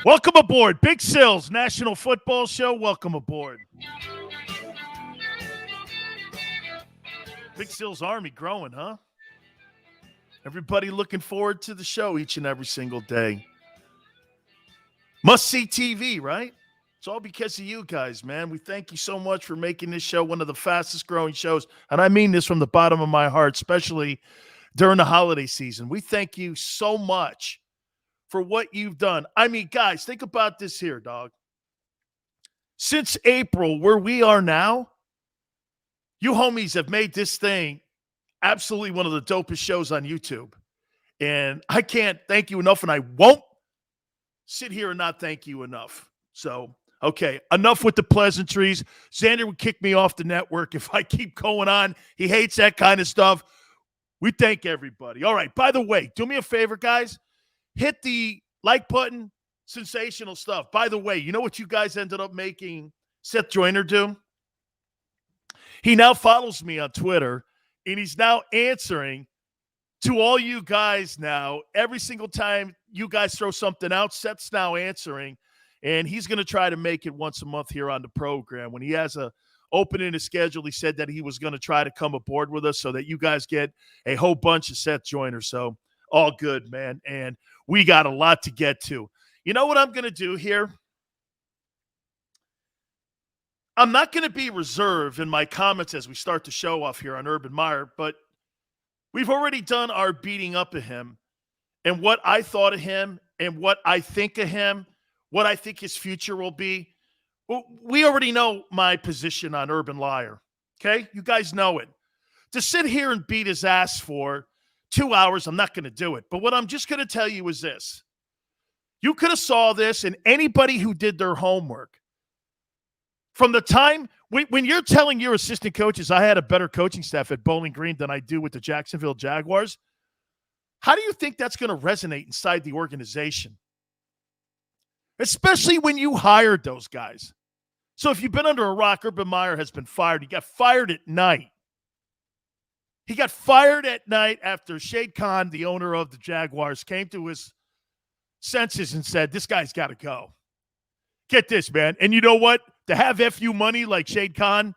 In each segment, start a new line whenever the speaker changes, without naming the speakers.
Welcome aboard, Big Sills National Football Show. Welcome aboard. Big Sills Army growing, huh? Everybody looking forward to the show each and every single day. Must see TV, right? It's all because of you guys, man. We thank you so much for making this show one of the fastest growing shows. And I mean this from the bottom of my heart, especially during the holiday season. We thank you so much for what you've done. I mean, guys, think about this here, dog. Since April, where we are now, you homies have made this thing absolutely one of the dopest shows on YouTube. And I can't thank you enough, and I won't sit here and not thank you enough. So, okay, enough with the pleasantries. Xander would kick me off the network if I keep going on. He hates that kind of stuff. We thank everybody. All right, by the way, do me a favor, guys. Hit the like button. Sensational stuff. By the way, you know what you guys ended up making Seth Joyner do? He now follows me on Twitter, and he's now answering to all you guys now. Every single time you guys throw something out, Seth's now answering, and he's going to try to make it once a month here on the program. When he has a opening his schedule, he said that he was going to try to come aboard with us so that you guys get a whole bunch of Seth Joyner. So all good, man. And we got a lot to get to. You know what I'm going to do here? I'm not going to be reserved in my comments as we start the show off here on Urban Meyer, but we've already done our beating up of him and what I thought of him and what I think of him, what I think his future will be. We already know my position on Urban Liar, okay? You guys know it. To sit here and beat his ass for 2 hours, I'm not going to do it. But what I'm just going to tell you is this. You could have saw this, and anybody who did their homework, from the time when you're telling your assistant coaches, I had a better coaching staff at Bowling Green than I do with the Jacksonville Jaguars, how do you think that's going to resonate inside the organization? Especially when you hired those guys. So if you've been under a rock, Urban Meyer has been fired. He got fired at night. He got fired at night after Shade Khan, the owner of the Jaguars, came to his senses and said, this guy's got to go. Get this, man. And you know what? To have FU money like Shade Khan,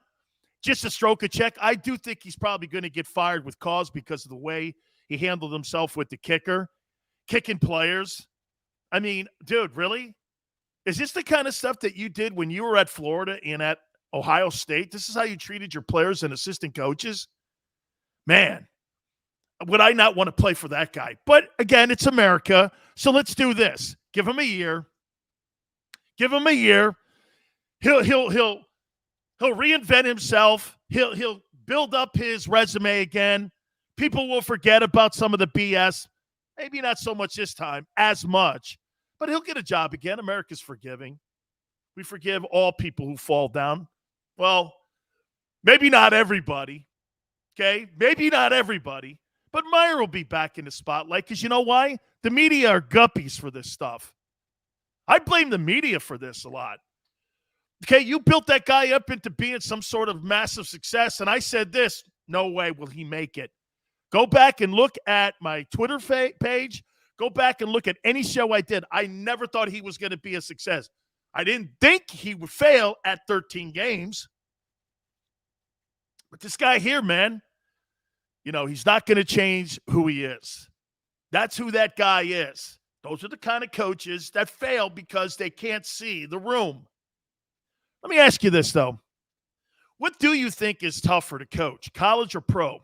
just to stroke a check, I do think he's probably going to get fired with cause because of the way he handled himself with the kicker, kicking players. I mean, dude, really? Is this the kind of stuff that you did when you were at Florida and at Ohio State? This is how you treated your players and assistant coaches? Man, would I not want to play for that guy? But again, it's America, so let's do this. Give him a year. Give him a year. He'll reinvent himself. He'll build up his resume again. People will forget about some of the BS. Maybe not so much this time, as much. But he'll get a job again. America's forgiving. We forgive all people who fall down. Well, maybe not everybody. Okay? Maybe not everybody. But Meyer will be back in the spotlight because you know why? The media are guppies for this stuff. I blame the media for this a lot. Okay, you built that guy up into being some sort of massive success, and I said this, no way will he make it. Go back and look at my Twitter page. Go back and look at any show I did. I never thought he was going to be a success. I didn't think he would fail at 13 games. But this guy here, man, you know, he's not going to change who he is. That's who that guy is. Those are the kind of coaches that fail because they can't see the room. Let me ask you this, though. What do you think is tougher to coach, college or pro?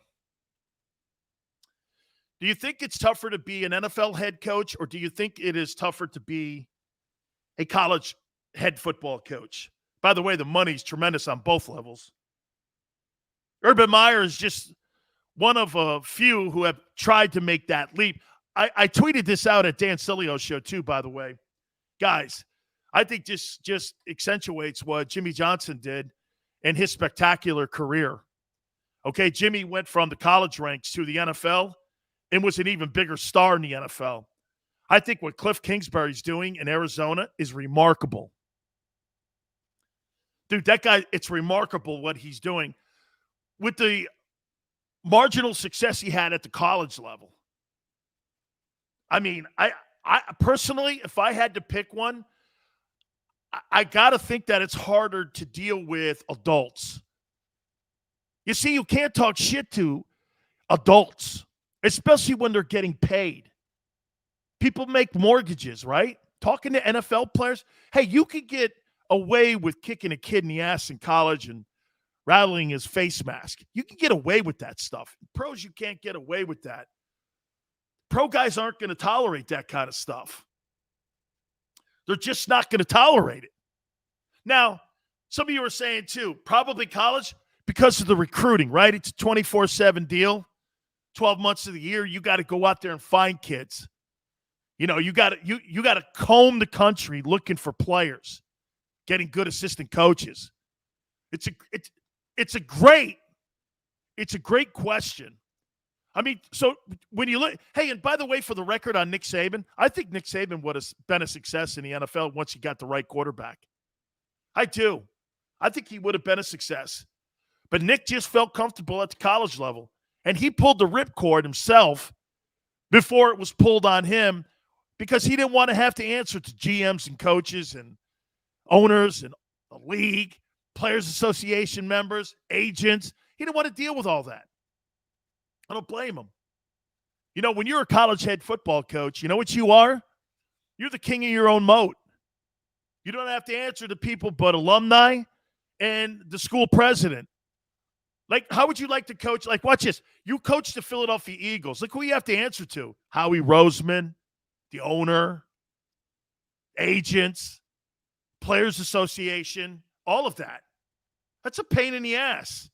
Do you think it's tougher to be an NFL head coach, or do you think it is tougher to be a college head football coach? By the way, the money's tremendous on both levels. Urban Meyer is just one of a few who have tried to make that leap. I tweeted this out at Dan Sileo's show too, by the way. Guys, I think this just accentuates what Jimmy Johnson did in his spectacular career. Okay, Jimmy went from the college ranks to the NFL and was an even bigger star in the NFL. I think what Cliff Kingsbury's doing in Arizona is remarkable. Dude, that guy, it's remarkable what he's doing with the marginal success he had at the college level. I mean, I personally, if I had to pick one, I got to think that it's harder to deal with adults. You see, you can't talk shit to adults, especially when they're getting paid. People make mortgages, right? Talking to NFL players, hey, you could get away with kicking a kid in the ass in college and rattling his face mask. You can get away with that stuff. Pros, you can't get away with that. Pro guys aren't going to tolerate that kind of stuff. They're just not going to tolerate it. Now, some of you are saying, too, probably college because of the recruiting, right? It's a 24/7 deal. 12 months of the year, you got to go out there and find kids. You know, you got to comb the country looking for players, getting good assistant coaches. It's a great question. I mean, so when you look, hey, and by the way, for the record on Nick Saban, I think Nick Saban would have been a success in the NFL once he got the right quarterback. I do. I think he would have been a success. But Nick just felt comfortable at the college level, and he pulled the ripcord himself before it was pulled on him because he didn't want to have to answer to GMs and coaches and owners and the league, players association members, agents. He didn't want to deal with all that. I don't blame him. You know, when you're a college head football coach, you know what you are? You're the king of your own moat. You don't have to answer to people but alumni and the school president. Like, how would you like to coach? Like, watch this. You coach the Philadelphia Eagles. Look who you have to answer to. Howie Roseman, the owner, agents, players association, all of that. That's a pain in the ass.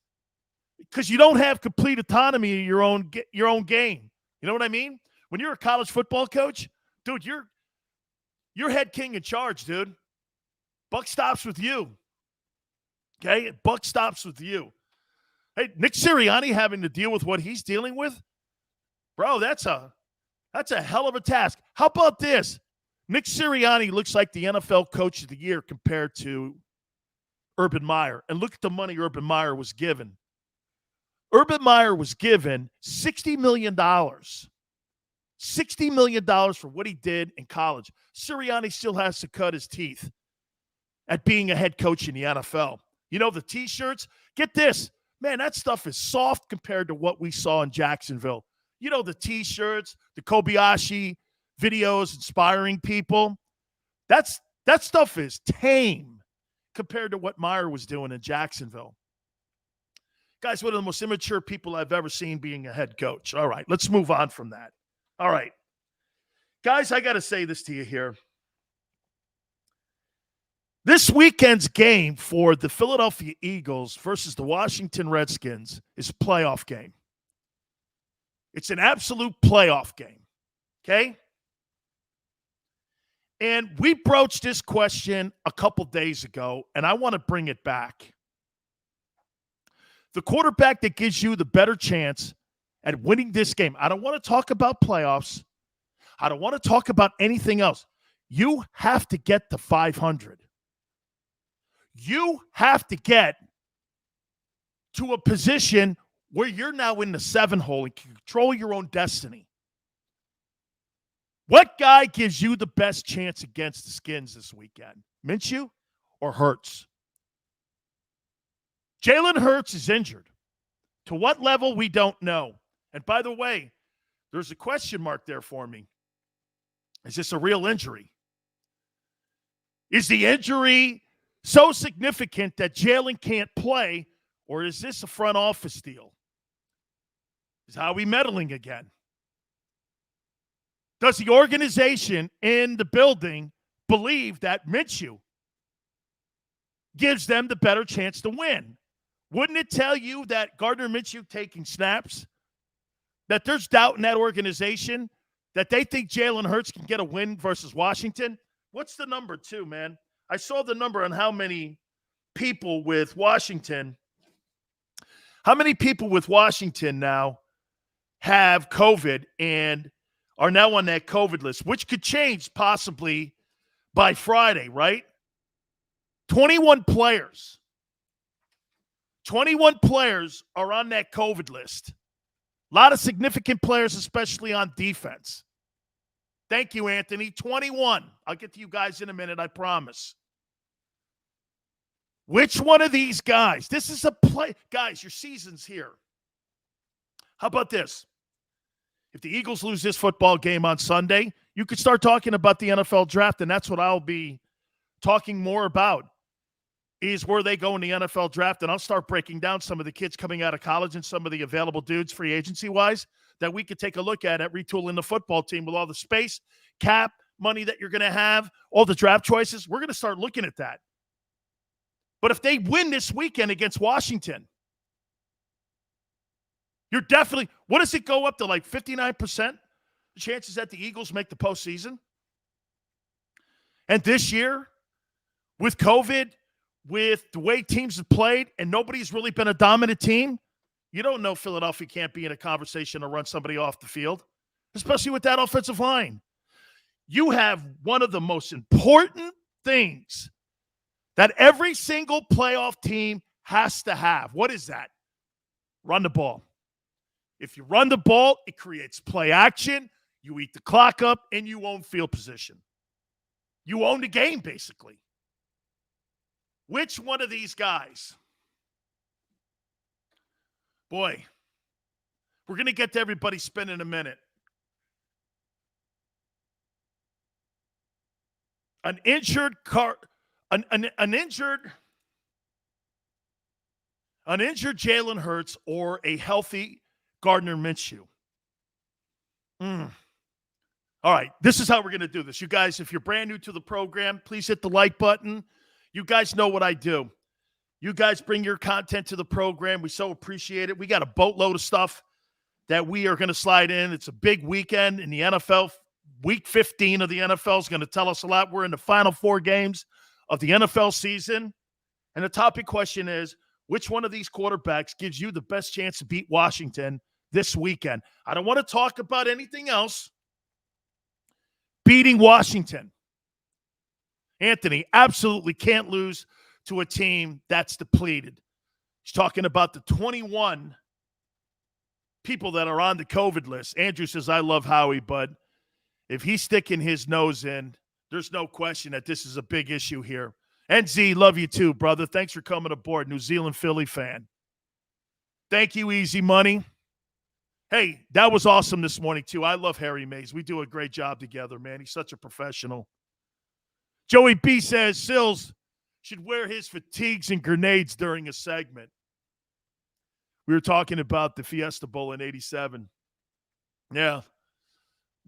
Because you don't have complete autonomy of your own game. You know what I mean? When you're a college football coach, dude, you're head king in charge, dude. Buck stops with you. Okay? Buck stops with you. Hey, Nick Sirianni having to deal with what he's dealing with? Bro, that's a hell of a task. How about this? Nick Sirianni looks like the NFL Coach of the Year compared to Urban Meyer. And look at the money Urban Meyer was given. Urban Meyer was given $60 million. $60 million for what he did in college. Sirianni still has to cut his teeth at being a head coach in the NFL. You know, the T-shirts, get this. Man, that stuff is soft compared to what we saw in Jacksonville. You know, the T-shirts, the Kobayashi videos inspiring people. That stuff is tame compared to what Meyer was doing in Jacksonville. Guy's one of the most immature people I've ever seen being a head coach. All right, let's move on from that. All right. Guys, I got to say this to you here. This weekend's game for the Philadelphia Eagles versus the Washington Redskins is a playoff game. It's an absolute playoff game, okay? And we broached this question a couple days ago, and I want to bring it back. The quarterback that gives you the better chance at winning this game. I don't want to talk about playoffs. I don't want to talk about anything else. You have to get to 500. You have to get to a position where you're now in the 7-hole and can control your own destiny. What guy gives you the best chance against the Skins this weekend? Minshew or Hurts? Jalen Hurts is injured. To what level, we don't know. And by the way, there's a question mark there for me. Is this a real injury? Is the injury so significant that Jalen can't play, or is this a front office deal? Is Howie meddling again? Does the organization in the building believe that Minshew gives them the better chance to win? Wouldn't it tell you that Gardner Minshew taking snaps, that there's doubt in that organization, that they think Jalen Hurts can get a win versus Washington? What's the number, too, man? I saw the number on how many people with Washington now have COVID and are now on that COVID list, which could change possibly by Friday, right? 21 players. 21 players are on that COVID list. A lot of significant players, especially on defense. Thank you, Anthony. 21. I'll get to you guys in a minute, I promise. Which one of these guys? This is a play. Guys, your season's here. How about this? If the Eagles lose this football game on Sunday, you could start talking about the NFL draft, and that's what I'll be talking more about, is where they go in the NFL draft, and I'll start breaking down some of the kids coming out of college and some of the available dudes free agency-wise that we could take a look at retooling the football team with all the space, cap, money that you're going to have, all the draft choices. We're going to start looking at that. But if they win this weekend against Washington, you're definitely – what does it go up to, like 59%? The chances that the Eagles make the postseason? And this year, with COVID, with the way teams have played, and nobody's really been a dominant team, you don't know Philadelphia can't be in a conversation to run somebody off the field, especially with that offensive line. You have one of the most important things that every single playoff team has to have. What is that? Run the ball. If you run the ball, it creates play action, you eat the clock up, and you own field position. You own the game, basically. Which one of these guys? Boy, we're going to get to everybody spin in a minute. An injured Jalen Hurts or a healthy Gardner Minshew. All right, this is how we're going to do this. You guys, if you're brand new to the program, please hit the like button. You guys know what I do. You guys bring your content to the program. We so appreciate it. We got a boatload of stuff that we are going to slide in. It's a big weekend in the NFL. Week 15 of the NFL is going to tell us a lot. We're in the final 4 games of the NFL season. And the topic question is, which one of these quarterbacks gives you the best chance to beat Washington this weekend? I don't want to talk about anything else. Beating Washington. Anthony absolutely can't lose to a team that's depleted. He's talking about the 21 people that are on the COVID list. Andrew says, I love Howie, but if he's sticking his nose in, there's no question that this is a big issue here. And Z, love you too, brother. Thanks for coming aboard. New Zealand Philly fan. Thank you, Easy Money. Hey, that was awesome this morning, too. I love Harry Mays. We do a great job together, man. He's such a professional. Joey B says Sills should wear his fatigues and grenades during a segment. We were talking about the Fiesta Bowl in 87. Yeah.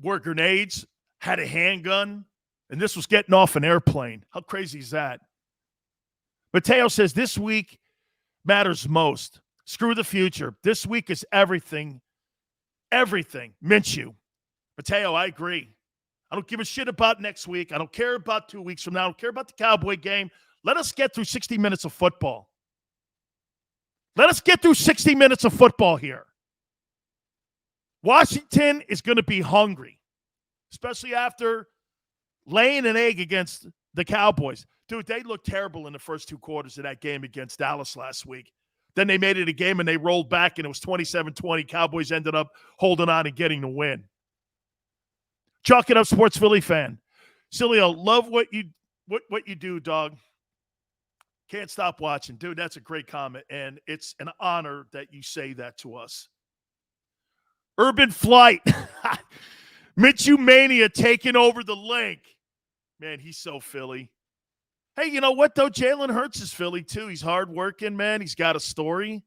Wore grenades, had a handgun, and this was getting off an airplane. How crazy is that? Mateo says this week matters most. Screw the future. This week is everything. Everything. Minshew. Mateo, I agree. I don't give a shit about next week. I don't care about 2 weeks from now. I don't care about the Cowboy game. Let us get through 60 minutes of football. Let us get through 60 minutes of football here. Washington is going to be hungry, especially after laying an egg against the Cowboys. Dude, they looked terrible in the first 2 quarters of that game against Dallas last week. Then they made it a game and they rolled back and it was 27-20. Cowboys ended up holding on and getting the win. Chalk it up, Sports Philly fan. Sileo, love what you do, dog. Can't stop watching. Dude, that's a great comment, and it's an honor that you say that to us. Urban Flight. Minshew Mania taking over the link. Man, he's so Philly. Hey, you know what, though? Jalen Hurts is Philly, too. He's hardworking, man. He's got a story.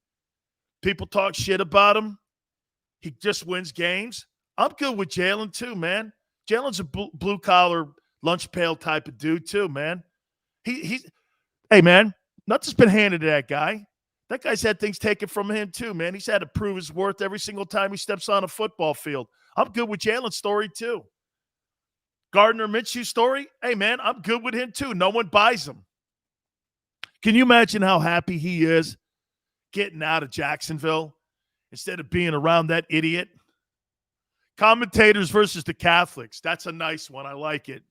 People talk shit about him. He just wins games. I'm good with Jalen, too, man. Jalen's a blue-collar, lunch pail type of dude, too, man. Hey, man, nothing's been handed to that guy. That guy's had things taken from him, too, man. He's had to prove his worth every single time he steps on a football field. I'm good with Jalen's story, too. Gardner Minshew's story, hey, man, I'm good with him, too. No one buys him. Can you imagine how happy he is getting out of Jacksonville instead of being around that idiot? Commentators versus the Catholics. That's a nice one. I like it.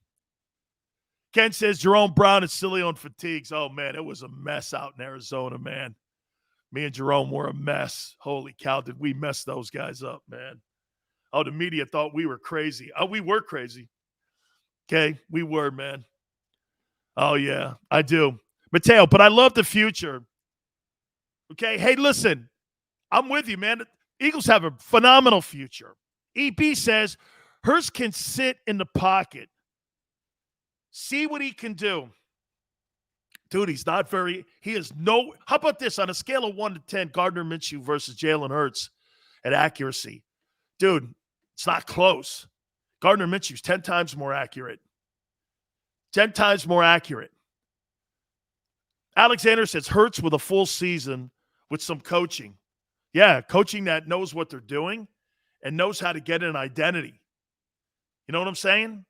Ken says Jerome Brown is silly on fatigues. Oh, man, it was a mess out in Arizona, man. Me and Jerome were a mess. Holy cow, did we mess those guys up, man. Oh, the media thought we were crazy. Oh, we were crazy. Okay, we were, man. Oh, yeah, I do. Mateo, but I love the future. Okay, hey, listen, I'm with you, man. Eagles have a phenomenal future. EB says Hurts can sit in the pocket, see what he can do. Dude, he's not very – he is no – how about this? On a scale of 1 to 10, Gardner Minshew versus Jalen Hurts at accuracy. Dude, it's not close. Gardner Minshew's 10 times more accurate. 10 times more accurate. Alexander says Hurts with a full season with some coaching. Yeah, coaching that knows what they're doing and knows how to get an identity. You know what I'm saying?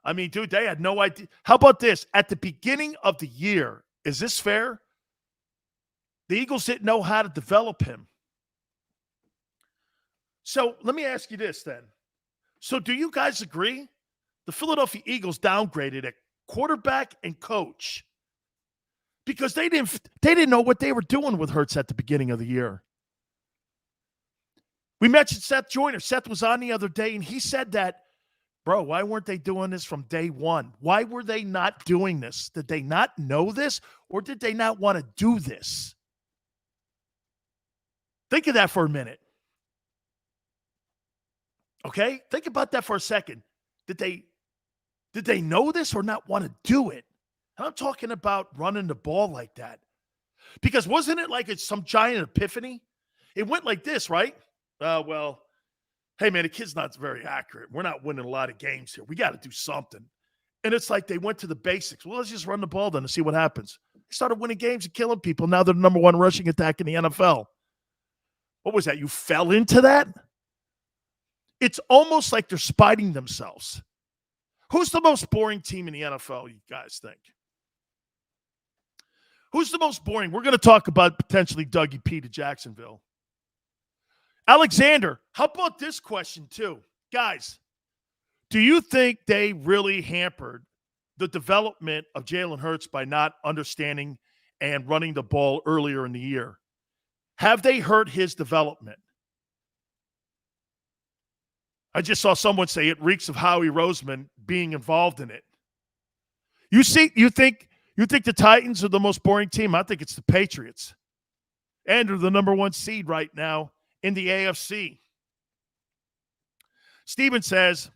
I mean, dude, they had no idea. How about this? At the beginning of the year, is this fair? The Eagles didn't know how to develop him. So let me ask you this then. So do you guys agree? The Philadelphia Eagles downgraded at quarterback and coach because they didn't know what they were doing with Hurts at the beginning of the year. We mentioned Seth Joyner. Seth was on the other day, and he said that, bro, why weren't they doing this from day one? Why were they not doing this? Did they not know this, or did they not want to do this? Think of that for a minute. Okay? Think about that for a second. Did they know this or not want to do it? And I'm talking about running the ball like that. Because wasn't it like it's some giant epiphany? It went like this, right? Well, hey, man, the kid's not very accurate. We're not winning a lot of games here. We got to do something. And it's like they went to the basics. Well, let's just run the ball then and see what happens. They started winning games and killing people. Now they're the number one rushing attack in the NFL. What was that? You fell into that? It's almost like they're spiting themselves. Who's the most boring team in the NFL, you guys think? Who's the most boring? We're going to talk about potentially Dougie P to Jacksonville. Alexander, how about this question too? Guys, do you think they really hampered the development of Jalen Hurts by not understanding and running the ball earlier in the year? Have they hurt his development? I just saw someone say it reeks of Howie Roseman being involved in it. You think the Titans are the most boring team? I think it's the Patriots. And they're the number one seed right now in the AFC. Steven says,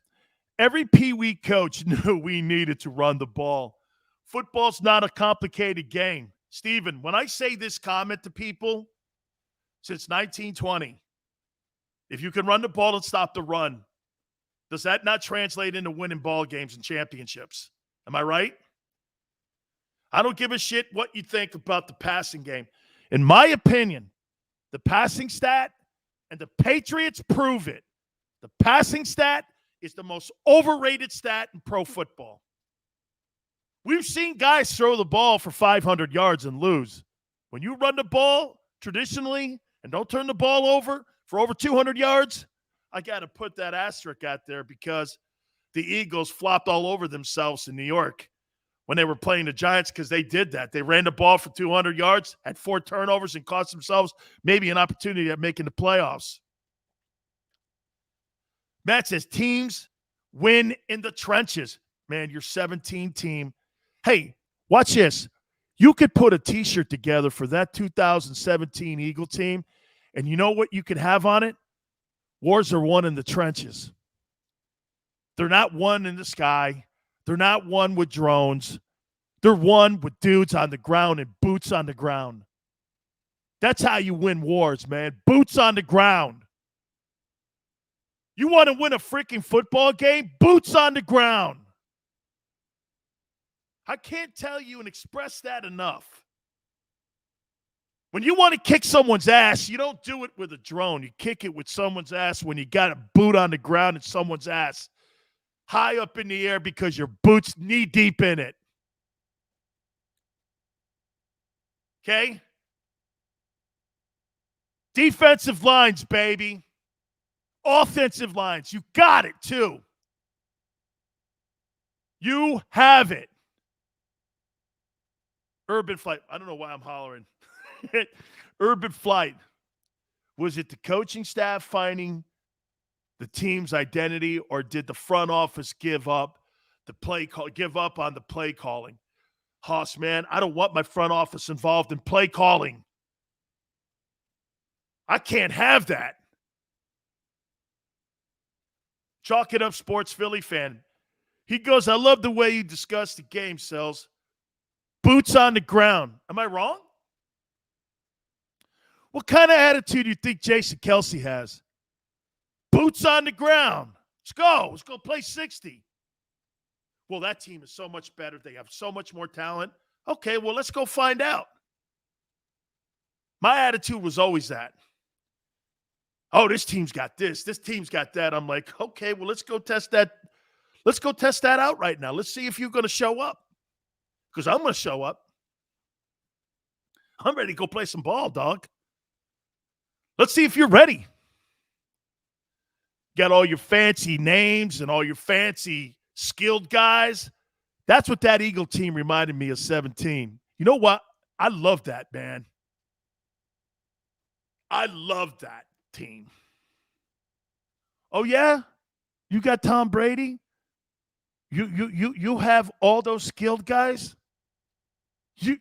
every Pee Wee coach knew we needed to run the ball. Football's not a complicated game. Steven, when I say this comment to people since 1920, if you can run the ball and stop the run, does that not translate into winning ball games and championships? Am I right? I don't give a shit what you think about the passing game. In my opinion, the passing stat, and the Patriots prove it, the passing stat is the most overrated stat in pro football. We've seen guys throw the ball for 500 yards and lose. When you run the ball traditionally and don't turn the ball over for over 200 yards, I got to put that asterisk out there because the Eagles flopped all over themselves in New York when they were playing the Giants because they did that. They ran the ball for 200 yards, had 4 turnovers, and cost themselves maybe an opportunity at making the playoffs. Matt says teams win in the trenches. Man, your 17 team. Hey, watch this. You could put a T-shirt together for that 2017 Eagle team, and you know what you could have on it? Wars are won in the trenches. They're not won in the sky. They're not won with drones. They're won with dudes on the ground and boots on the ground. That's how you win wars, man. Boots on the ground. You want to win a freaking football game? Boots on the ground. I can't tell you and express that enough. When you want to kick someone's ass, you don't do it with a drone. You kick it with someone's ass when you got a boot on the ground and someone's ass high up in the air because your boot's knee deep in it. Okay? Defensive lines, baby. Offensive lines. You got it, too. You have it. Urban Flight. I don't know why I'm hollering. Urban Flight. Was it the coaching staff finding the team's identity, or did the front office give up the play call, give up on the play calling. Hoss, man, I don't want my front office involved in play calling. I can't have that. Chalk it up, sports Philly fan. He goes, I love the way you discuss the game, Sells. Boots on the ground. Am I wrong? What kind of attitude do you think Jason Kelce has? Boots on the ground. Let's go. Let's go play 60. Well, that team is so much better. They have so much more talent. Okay, well, let's go find out. My attitude was always that. Oh, this team's got this. This team's got that. I'm like, okay, well, let's go test that. Let's go test that out right now. Let's see if you're going to show up. Because I'm going to show up. I'm ready to go play some ball, dog. Let's see if you're ready. Got all your fancy names and all your fancy skilled guys. That's what that Eagle team reminded me of 17. You know what? I love that, man. I love that team. Oh, yeah? You got Tom Brady? You have all those skilled guys? You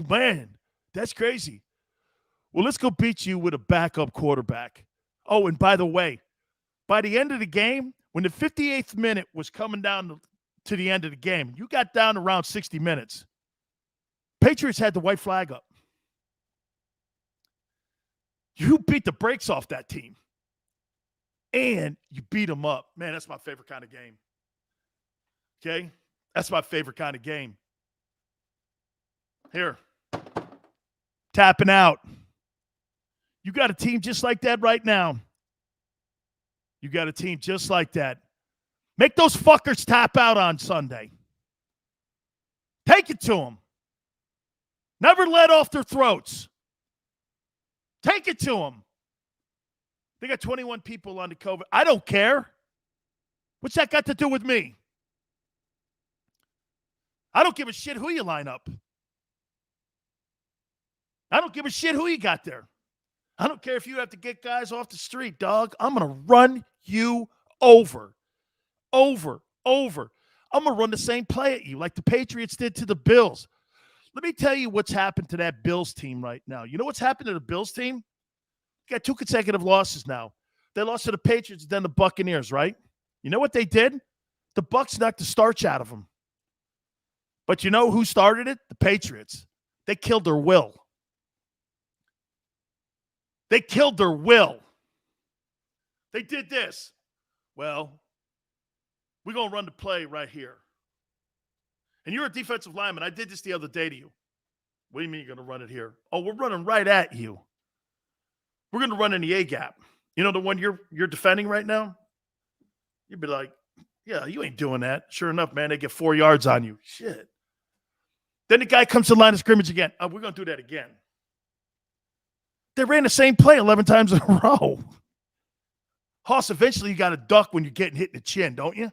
man, that's crazy. Well, let's go beat you with a backup quarterback. Oh, and by the way, by the end of the game, when the 58th minute was coming down to the end of the game, you got down around 60 minutes. Patriots had the white flag up. You beat the brakes off that team. And you beat them up. Man, that's my favorite kind of game. Okay? That's my favorite kind of game. Here. Tapping out. You got a team just like that right now. You got a team just like that. Make those fuckers tap out on Sunday. Take it to them. Never let off their throats. Take it to them. They got 21 people on the COVID. I don't care. What's that got to do with me? I don't give a shit who you line up. I don't give a shit who you got there. I don't care if you have to get guys off the street, dog. I'm going to run you over. I'm going to run the same play at you like the Patriots did to the Bills. Let me tell you what's happened to that Bills team right now. You know what's happened to the Bills team? Got 2 consecutive losses now. They lost to the Patriots, then the Buccaneers, right? You know what they did? The Bucs knocked the starch out of them. But you know who started it? The Patriots. They killed their will. They killed their will. They did this. Well, we're going to run the play right here. And you're a defensive lineman. I did this the other day to you. What do you mean you're going to run it here? Oh, we're running right at you. We're going to run in the A-gap. You know the one you're defending right now? You'd be like, yeah, you ain't doing that. Sure enough, man, they get 4 yards on you. Shit. Then the guy comes to the line of scrimmage again. Oh, we're going to do that again. They ran the same play 11 times in a row. Hoss, eventually you got to duck when you're getting hit in the chin, don't you?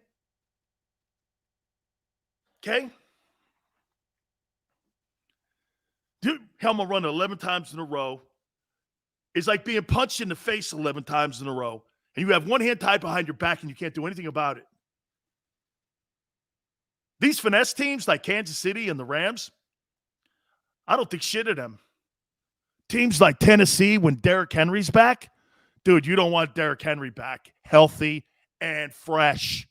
Okay? Dude, Helma run 11 times in a row. It's like being punched in the face 11 times in a row. And you have one hand tied behind your back and you can't do anything about it. These finesse teams like Kansas City and the Rams, I don't think shit of them. Teams like Tennessee, when Derrick Henry's back, dude, you don't want Derrick Henry back healthy and fresh.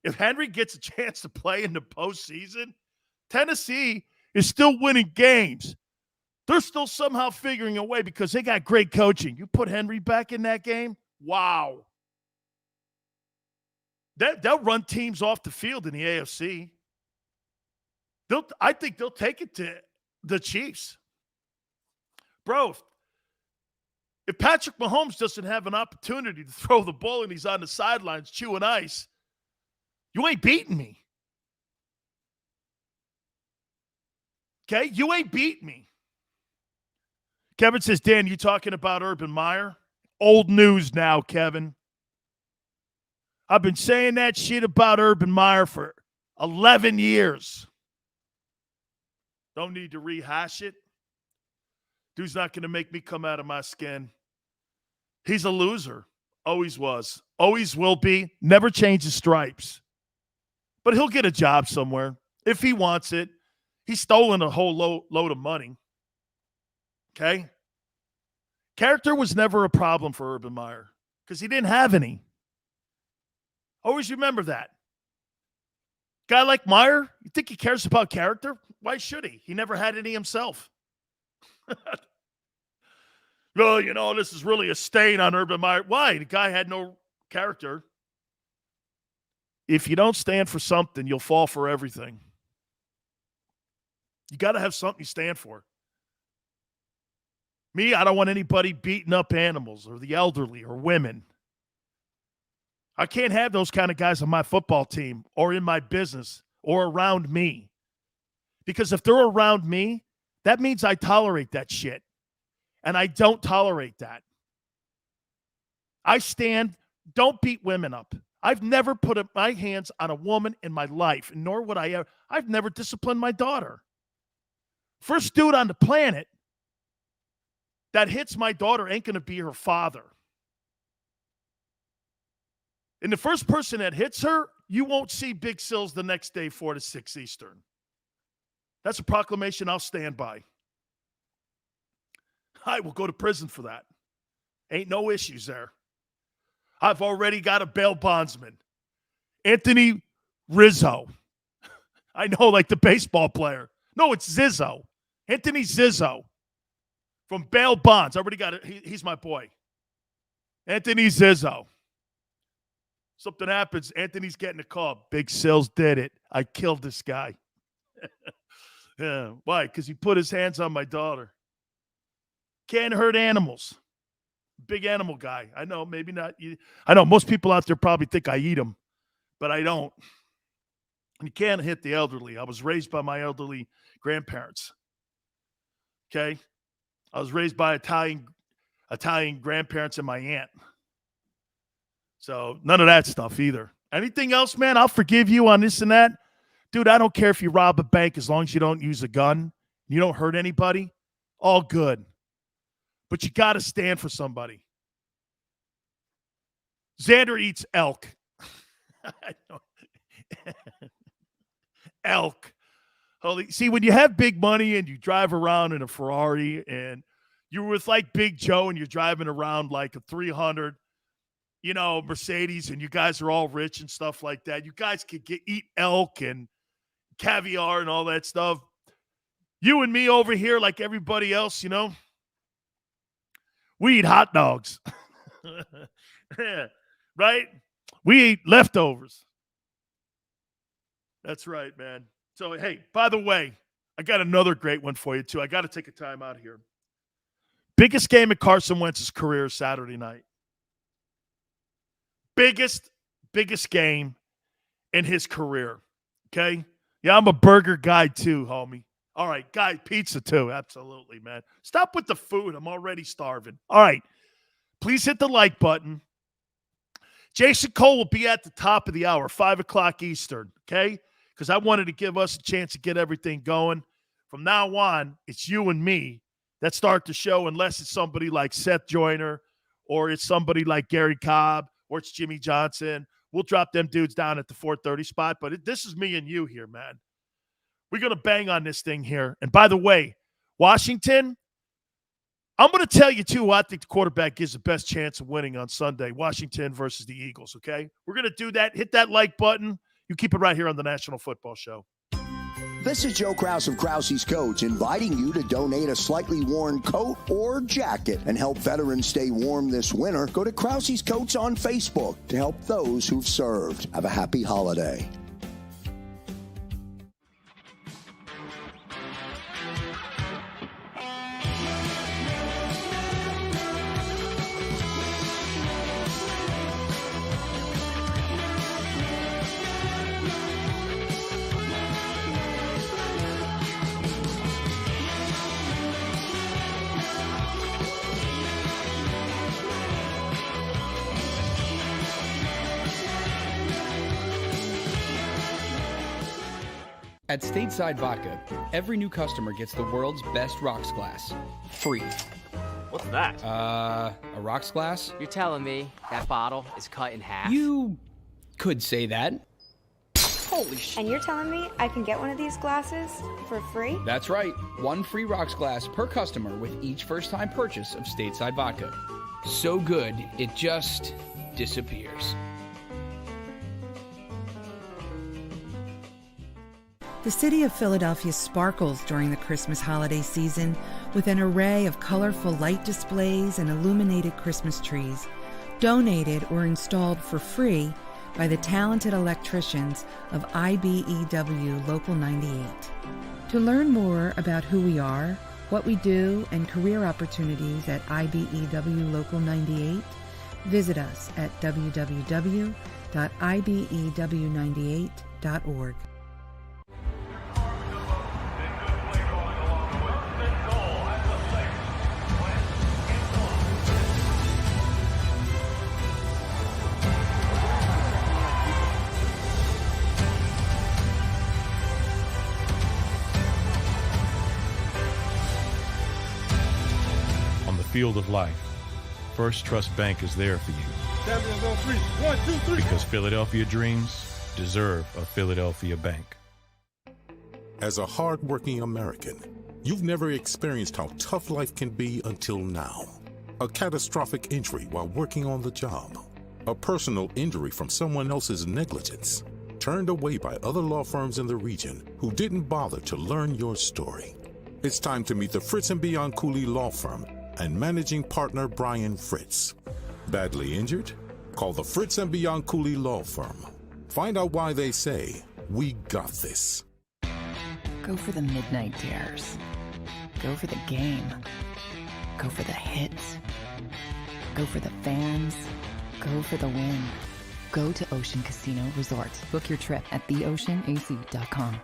If Henry gets a chance to play in the postseason, Tennessee is still winning games. They're still somehow figuring a way because they got great coaching. You put Henry back in that game, wow. They'll run teams off the field in the AFC. I think they'll take it to the Chiefs. Bro, if Patrick Mahomes doesn't have an opportunity to throw the ball and he's on the sidelines chewing ice, you ain't beating me. Okay? You ain't beating me. Kevin says, Dan, you talking about Urban Meyer? Old news now, Kevin. I've been saying that shit about Urban Meyer for 11 years. Don't need to rehash it. Dude's not going to make me come out of my skin. He's a loser. Always was. Always will be. Never change his stripes. But he'll get a job somewhere if he wants it. He's stolen a whole load of money. Okay? Character was never a problem for Urban Meyer because he didn't have any. Always remember that. Guy like Meyer, you think he cares about character? Why should he? He never had any himself. Well, this is really a stain on Urban Meyer. Why? The guy had no character. If you don't stand for something, you'll fall for everything. You got to have something you stand for. Me, I don't want anybody beating up animals or the elderly or women. I can't have those kind of guys on my football team or in my business or around me. Because if they're around me, that means I tolerate that shit. And I don't tolerate that. I stand, don't beat women up. I've never put my hands on a woman in my life, nor would I ever. I've never disciplined my daughter. First dude on the planet that hits my daughter ain't going to be her father. And the first person that hits her, you won't see Big Sills the next day, 4 to 6 Eastern. That's a proclamation I'll stand by. I will go to prison for that. Ain't no issues there. I've already got a bail bondsman. Anthony Rizzo. I know, like the baseball player. No, it's Zizzo. Anthony Zizzo from bail bonds. I already got it. He's my boy. Anthony Zizzo. Something happens. Anthony's getting a call. Big Sills did it. I killed this guy. Yeah. Why? Because he put his hands on my daughter. Can't hurt animals. Big animal guy. I know, maybe not. I know most people out there probably think I eat them, but I don't. And you can't hit the elderly. I was raised by my elderly grandparents. Okay? I was raised by Italian grandparents and my aunt. So none of that stuff either. Anything else, man, I'll forgive you on this and that. Dude, I don't care if you rob a bank as long as you don't use a gun. You don't hurt anybody. All good. But you got to stand for somebody. Xander eats elk. Elk. Holy, see, when you have big money and you drive around in a Ferrari and you're with like Big Joe and you're driving around like a 300, Mercedes, and you guys are all rich and stuff like that, you guys could eat elk and caviar and all that stuff. You and me over here, like everybody else, we eat hot dogs. Right? We eat leftovers. That's right, man. So, hey, by the way, I got another great one for you, too. I got to take a time out here. Biggest game in Carson Wentz's career Saturday night. Biggest game in his career. Okay? Yeah, I'm a burger guy, too, homie. All right, guy, pizza, too. Absolutely, man. Stop with the food. I'm already starving. All right. Please hit the like button. Jason Cole will be at the top of the hour, 5 o'clock Eastern, okay? Because I wanted to give us a chance to get everything going. From now on, it's you and me that start the show, unless it's somebody like Seth Joyner or it's somebody like Gary Cobb or it's Jimmy Johnson. We'll drop them dudes down at the 4:30 spot. But this is me and you here, man. We're going to bang on this thing here. And by the way, Washington, I'm going to tell you, too, who I think the quarterback gives the best chance of winning on Sunday, Washington versus the Eagles, okay? We're going to do that. Hit that like button. You keep it right here on the National Football Show.
This is Joe Krause of Krause's Coats, inviting you to donate a slightly worn coat or jacket and help veterans stay warm this winter. Go to Krause's Coats on Facebook to help those who've served. Have a happy holiday.
At Stateside Vodka, every new customer gets the world's best rocks glass, free.
What's that?
A rocks glass?
You're telling me that bottle is cut in half?
You could say that. Holy shit.
And you're telling me I can get one of these glasses for free?
That's right. One free rocks glass per customer with each first-time purchase of stateside vodka. So good, it just disappears.
The city of Philadelphia sparkles during the Christmas holiday season with an array of colorful light displays and illuminated Christmas trees, donated or installed for free by the talented electricians of IBEW Local 98. To learn more about who we are, what we do, and career opportunities at IBEW Local 98, visit us at www.ibew98.org.
Field of life, First Trust Bank is there for you.
Champions on three. 1, 2, 3.
Because Philadelphia dreams deserve a Philadelphia bank.
As a hard-working American, you've never experienced how tough life can be until now. A catastrophic injury while working on the job. A personal injury from someone else's negligence. Turned away by other law firms in the region who didn't bother to learn your story. It's time to meet the Fritz & Beyond Cooley Law Firm and managing partner Brian Fritz. Badly injured? Call the Fritz & Beyond Cooley Law Firm. Find out why they say, we got this.
Go for the midnight dares. Go for the game. Go for the hits. Go for the fans. Go for the win. Go to Ocean Casino Resort. Book your trip at theoceanac.com.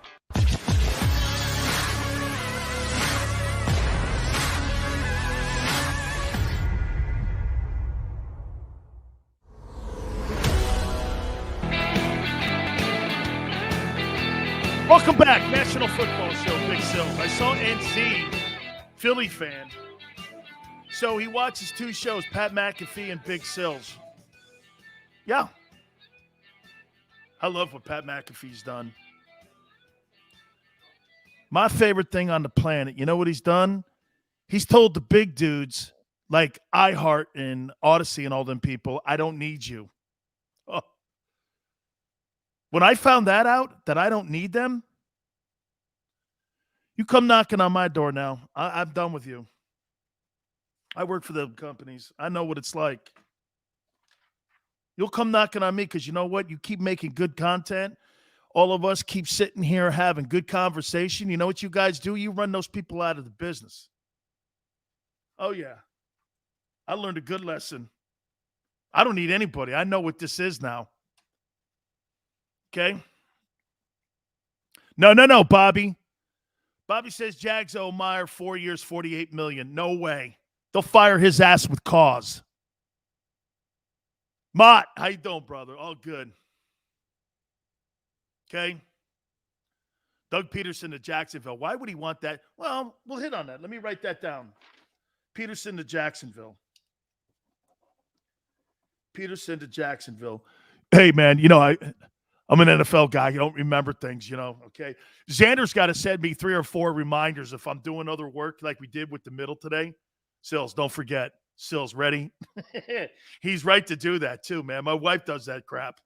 Welcome back, National Football Show, Big Sills. I saw NC, Philly fan. So he watches two shows, Pat McAfee and Big Sills. Yeah. I love what Pat McAfee's done. My favorite thing on the planet, you know what he's done? He's told the big dudes like iHeart and Odyssey and all them people, I don't need you. Oh. When I found that out, that I don't need them, you come knocking on my door now. I'm done with you. I work for the companies. I know what it's like. You'll come knocking on me because you know what? You keep making good content. All of us keep sitting here having good conversation. You know what you guys do? You run those people out of the business. Oh, yeah. I learned a good lesson. I don't need anybody. I know what this is now. Okay? No, Bobby. Bobby says Jags owe Meyer 4 years, $48 million. No way. They'll fire his ass with cause. Mott, how you doing, brother? All good. Okay? Doug Pederson to Jacksonville. Why would he want that? Well, we'll hit on that. Let me write that down. Pederson to Jacksonville. Pederson to Jacksonville. Hey, man, you know, I'm an NFL guy. You don't remember things, you know, okay? Xander's got to send me 3 or 4 reminders if I'm doing other work like we did with the middle today. Sills, don't forget. Sills, ready? He's right to do that too, man. My wife does that crap.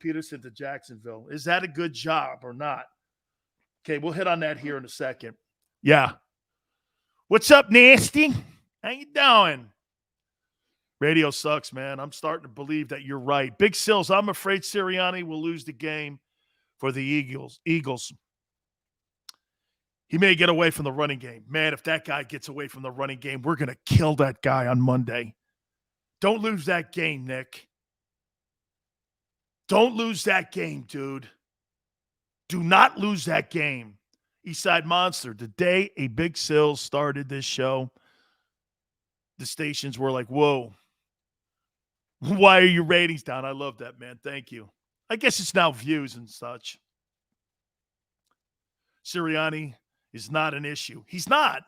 Pederson to Jacksonville. Is that a good job or not? Okay, we'll hit on that here in a second. Yeah. What's up, Nasty? How you doing? Radio sucks, man. I'm starting to believe that you're right. Big Sills, I'm afraid Sirianni will lose the game for the Eagles. He may get away from the running game. Man, if that guy gets away from the running game, we're going to kill that guy on Monday. Don't lose that game, Nick. Don't lose that game, dude. Do not lose that game. Eastside Monster, the day a Big Sills started this show, the stations were like, whoa. Why are your ratings down? I love that, man. Thank you. I guess it's now views and such. Sirianni is not an issue. He's not.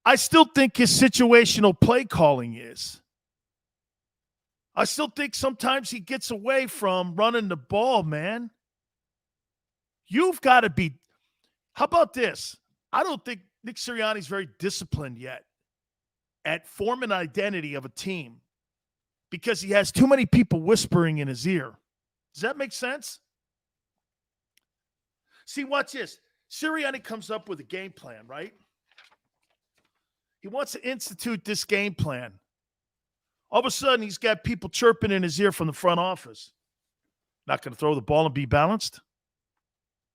I still think his situational play calling is. I still think sometimes he gets away from running the ball, man. You've got to be – how about this? I don't think Nick Sirianni's very disciplined yet at forming an identity of a team because he has too many people whispering in his ear. Does that make sense? See, watch this. Sirianni comes up with a game plan, right? He wants to institute this game plan. All of a sudden, he's got people chirping in his ear from the front office. Not going to throw the ball and be balanced?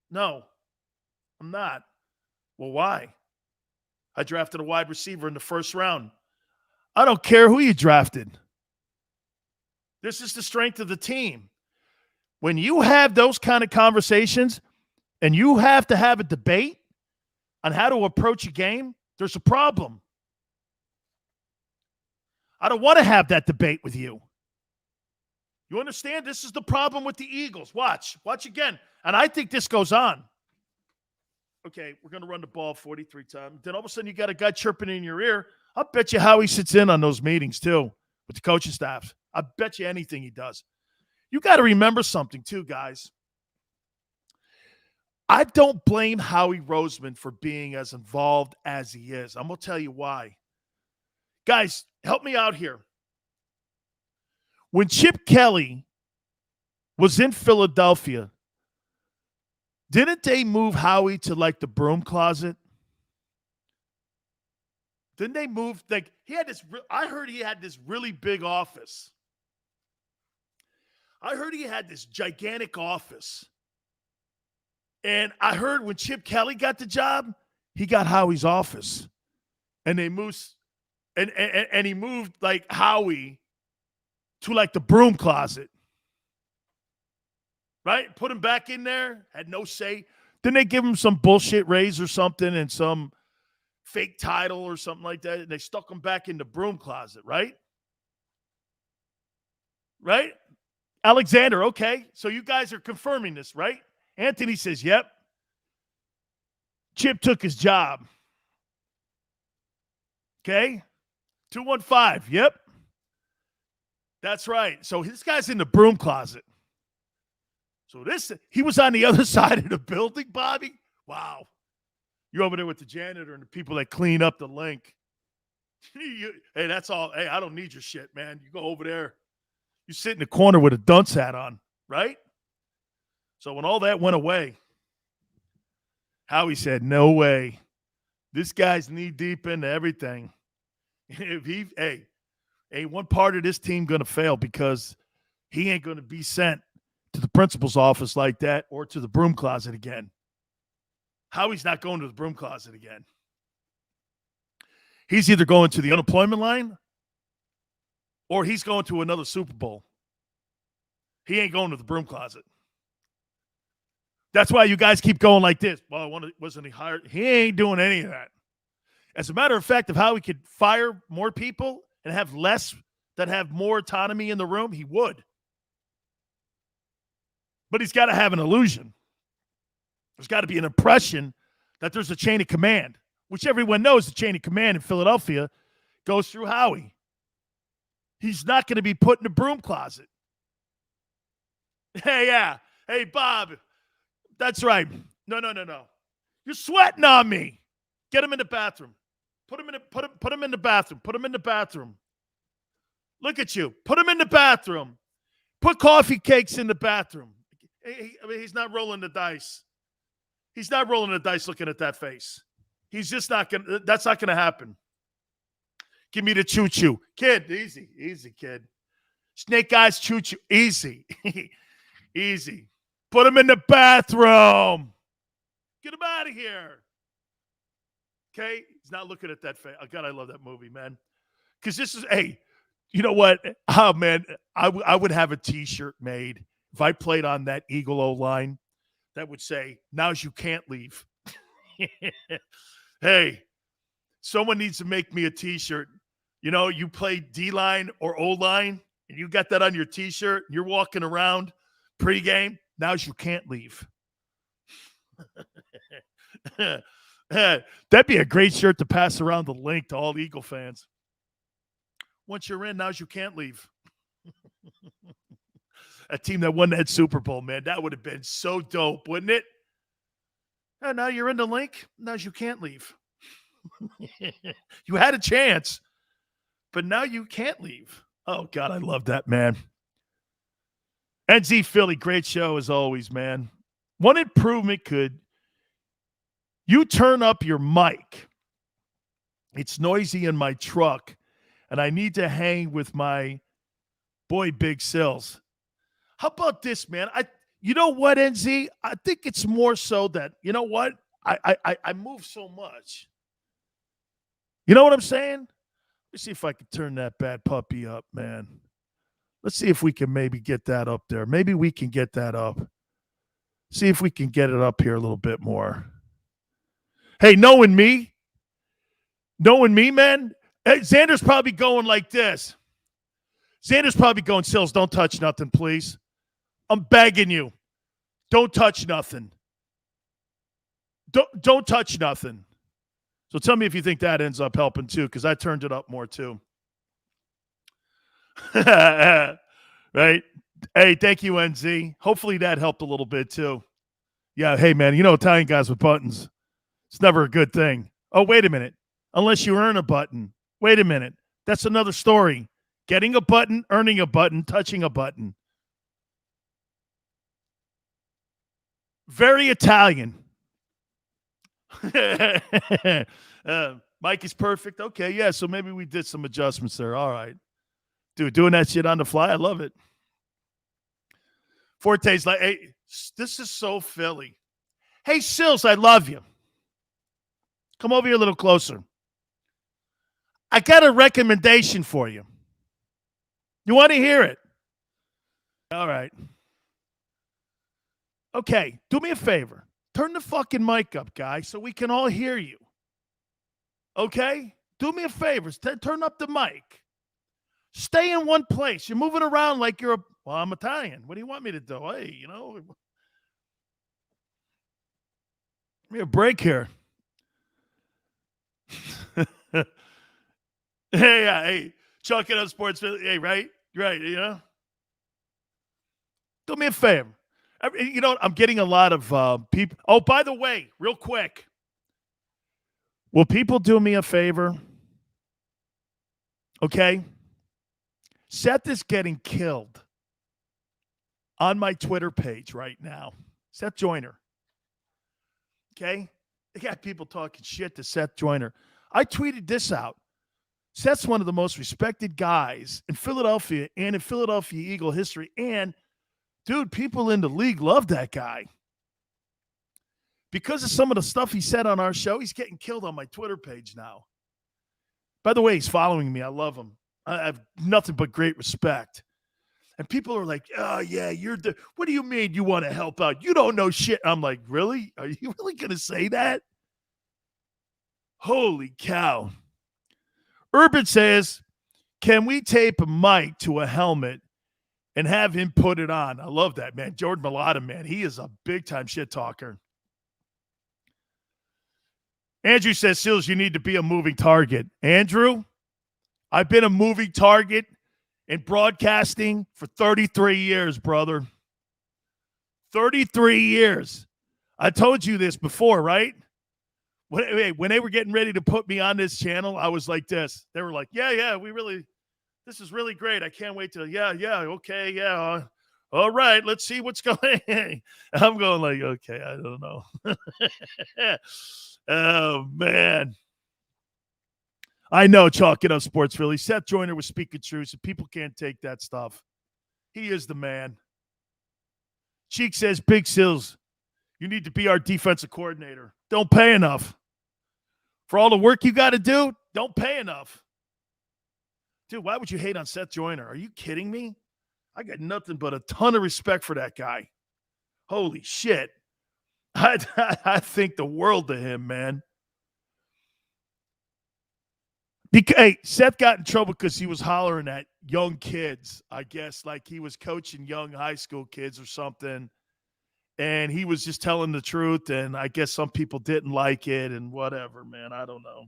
No, I'm not. Well, why? I drafted a wide receiver in the first round. I don't care who you drafted. This is the strength of the team. When you have those kind of conversations and you have to have a debate on how to approach a game, there's a problem. I don't want to have that debate with you. You understand? This is the problem with the Eagles. Watch again. And I think this goes on. Okay, we're going to run the ball 43 times. Then all of a sudden you got a guy chirping in your ear. I'll bet you Howie sits in on those meetings too with the coaching staff. I bet you anything he does. You got to remember something too, guys. I don't blame Howie Roseman for being as involved as he is. I'm going to tell you why. Guys, help me out here. When Chip Kelly was in Philadelphia, didn't they move Howie to like the broom closet? Didn't they move? Like he had this. I heard he had this really big office. I heard he had this gigantic office. And I heard when Chip Kelly got the job, he got Howie's office. And they moved, and he moved like Howie to like the broom closet. Right? Put him back in there, had no say. Didn't they give him some bullshit raise or something and some fake title or something like that? And they stuck him back in the broom closet, right? Right? Alexander, okay. So you guys are confirming this, right? Anthony says, yep. Chip took his job. Okay? 215, yep. That's right. So this guy's in the broom closet. So he was on the other side of the building, Bobby. Wow. You're over there with the janitor and the people that clean up the link. Hey, that's all. Hey, I don't need your shit, man. You go over there. You sit in the corner with a dunce hat on, right? So when all that went away, Howie said, no way. This guy's knee deep into everything. Ain't one part of this team going to fail because he ain't going to be sent to the principal's office like that or to the broom closet again. Howie's not going to the broom closet again. He's either going to the unemployment line or he's going to another Super Bowl. He ain't going to the broom closet. That's why you guys keep going like this. Well, wasn't he hired? He ain't doing any of that. As a matter of fact, if Howie could fire more people and have less that have more autonomy in the room, he would. But he's got to have an illusion. There's got to be an impression that there's a chain of command, which everyone knows the chain of command in Philadelphia goes through Howie. He's not going to be put in the broom closet. Hey, yeah. Hey, Bob. That's right. No. You're sweating on me. Get him in the bathroom. Put him in the bathroom. Put him in the bathroom. Look at you. Put him in the bathroom. Put coffee cakes in the bathroom. He's not rolling the dice. He's not rolling the dice looking at that face. He's just not going to – that's not going to happen. Give me the choo-choo. Kid, easy, kid. Snake eyes choo-choo. Easy. Easy. Put him in the bathroom. Get him out of here. Okay? He's not looking at that face. Oh, God, I love that movie, man. Because this is – hey, you know what? Oh, man, I would have a T-shirt made if I played on that Eagle O-line that would say, now's you can't leave. Hey, someone needs to make me a T-shirt. You know, you play D-line or O-line, and you got that on your T-shirt, and you're walking around pregame, now's you can't leave. That'd be a great shirt to pass around the link to all Eagle fans. Once you're in, now's you can't leave. A team that won that Super Bowl, man. That would have been so dope, wouldn't it? And now you're in the link. Now you can't leave. You had a chance, but now you can't leave. Oh, God, I love that, man. NZ Philly, great show as always, man. One improvement could you turn up your mic. It's noisy in my truck, and I need to hang with my boy Big Sills. How about this, man? You know what, NZ? I think it's more so that, you know what? I move so much. You know what I'm saying? Let me see if I can turn that bad puppy up, man. Let's see if we can maybe get that up there. Maybe we can get that up. See if we can get it up here a little bit more. Hey, knowing me, man, Xander's probably going like this. Xander's probably going, Sills, don't touch nothing, please. I'm begging you. Don't touch nothing. Don't touch nothing. So tell me if you think that ends up helping too, because I turned it up more too. Right? Hey, thank you, NZ. Hopefully that helped a little bit too. Yeah, hey, man, you know Italian guys with buttons. It's never a good thing. Oh, wait a minute. Unless you earn a button. Wait a minute. That's another story. Getting a button, earning a button, touching a button. Very Italian. Mike is perfect. Okay, yeah, so maybe we did some adjustments there. All right. Dude, doing that shit on the fly, I love it. Forte's like, hey, this is so Philly. Hey, Sills, I love you. Come over here a little closer. I got a recommendation for you. You want to hear it? All right. Okay, do me a favor. Turn the fucking mic up, guy, so we can all hear you. Okay? Do me a favor. Turn up the mic. Stay in one place. You're moving around like you're well, I'm Italian. What do you want me to do? Hey, you know. Give me a break here. Hey, Chuck it up sports. Hey, right, you know. Do me a favor. You know, I'm getting a lot of people. Oh, by the way, real quick. Will people do me a favor? Okay. Seth is getting killed on my Twitter page right now. Seth Joyner. Okay. They got people talking shit to Seth Joyner. I tweeted this out. Seth's one of the most respected guys in Philadelphia and in Philadelphia Eagle history. And, dude, people in the league love that guy. Because of some of the stuff he said on our show, he's getting killed on my Twitter page now. By the way, he's following me. I love him. I have nothing but great respect. And people are like, oh, yeah, what do you mean you want to help out? You don't know shit. I'm like, really? Are you really going to say that? Holy cow. Urban says, can we tape a mic to a helmet and have him put it on? I love that, man. Jordan Mailata, man, he is a big-time shit talker. Andrew says, Sills, you need to be a moving target. Andrew, I've been a moving target in broadcasting for 33 years, brother. 33 years. I told you this before, right? When they were getting ready to put me on this channel, I was like this. They were like, yeah, this is really great. I can't wait to, okay, yeah. All right, let's see what's going on. I'm going like, okay, I don't know. Oh, man. I know, chalk it up, Sports Philly. Seth Joyner was speaking truth, so people can't take that stuff. He is the man. Cheek says, Big Sills, you need to be our defensive coordinator. Don't pay enough. For all the work you got to do, don't pay enough. Dude, why would you hate on Seth Joyner? Are you kidding me? I got nothing but a ton of respect for that guy. Holy shit. I think the world of him, man. Hey, Seth got in trouble because he was hollering at young kids, I guess, like he was coaching young high school kids or something. And he was just telling the truth, and I guess some people didn't like it and whatever, man. I don't know.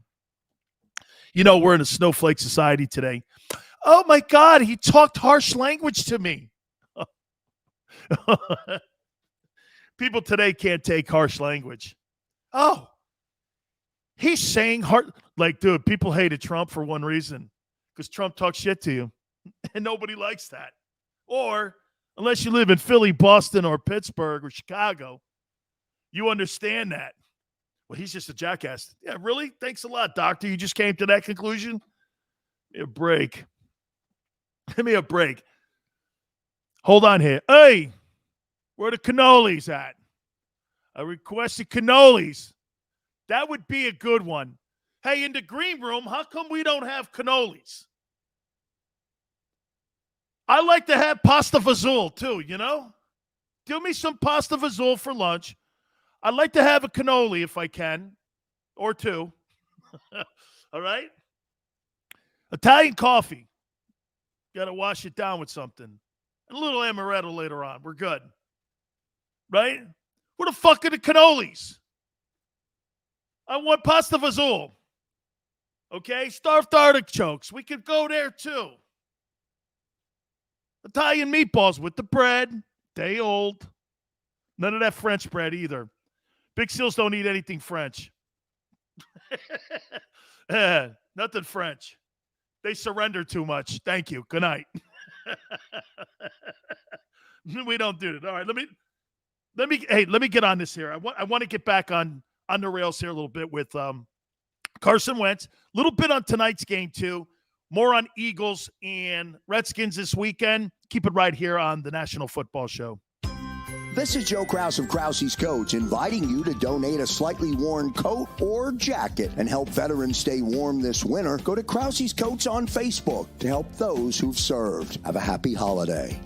You know, we're in a snowflake society today. Oh, my God, he talked harsh language to me. People today can't take harsh language. Oh, he's saying hard. Like, dude, people hated Trump for one reason, because Trump talks shit to you, and nobody likes that. Or, unless you live in Philly, Boston, or Pittsburgh, or Chicago, you understand that. Well, he's just a jackass. Yeah, really? Thanks a lot, doctor. You just came to that conclusion? Give me a break. Give me a break. Hold on here. Hey, where are the cannolis at? I requested cannolis. That would be a good one. Hey, in the green room, how come we don't have cannolis? I like to have pasta fazool too, you know? Give me some pasta fazool for lunch. I'd like to have a cannoli if I can, or two. All right? Italian coffee. Got to wash it down with something. And a little amaretto later on. We're good. Right? Where the fuck are the cannolis? I want pasta fazool. Okay? Starved artichokes. We could go there too. Italian meatballs with the bread. Day old. None of that French bread either. Big Seals don't eat anything French. Nothing French. They surrender too much. Thank you. Good night. We don't do it. All right, let me get on this here. I want to get back on the rails here a little bit with Carson Wentz. A little bit on tonight's game too. More on Eagles and Redskins this weekend. Keep it right here on the National Football Show.
This is Joe Krause of Krause's Coats, inviting you to donate a slightly worn coat or jacket and help veterans stay warm this winter. Go to Krause's Coats on Facebook to help those who've served. Have a happy holiday.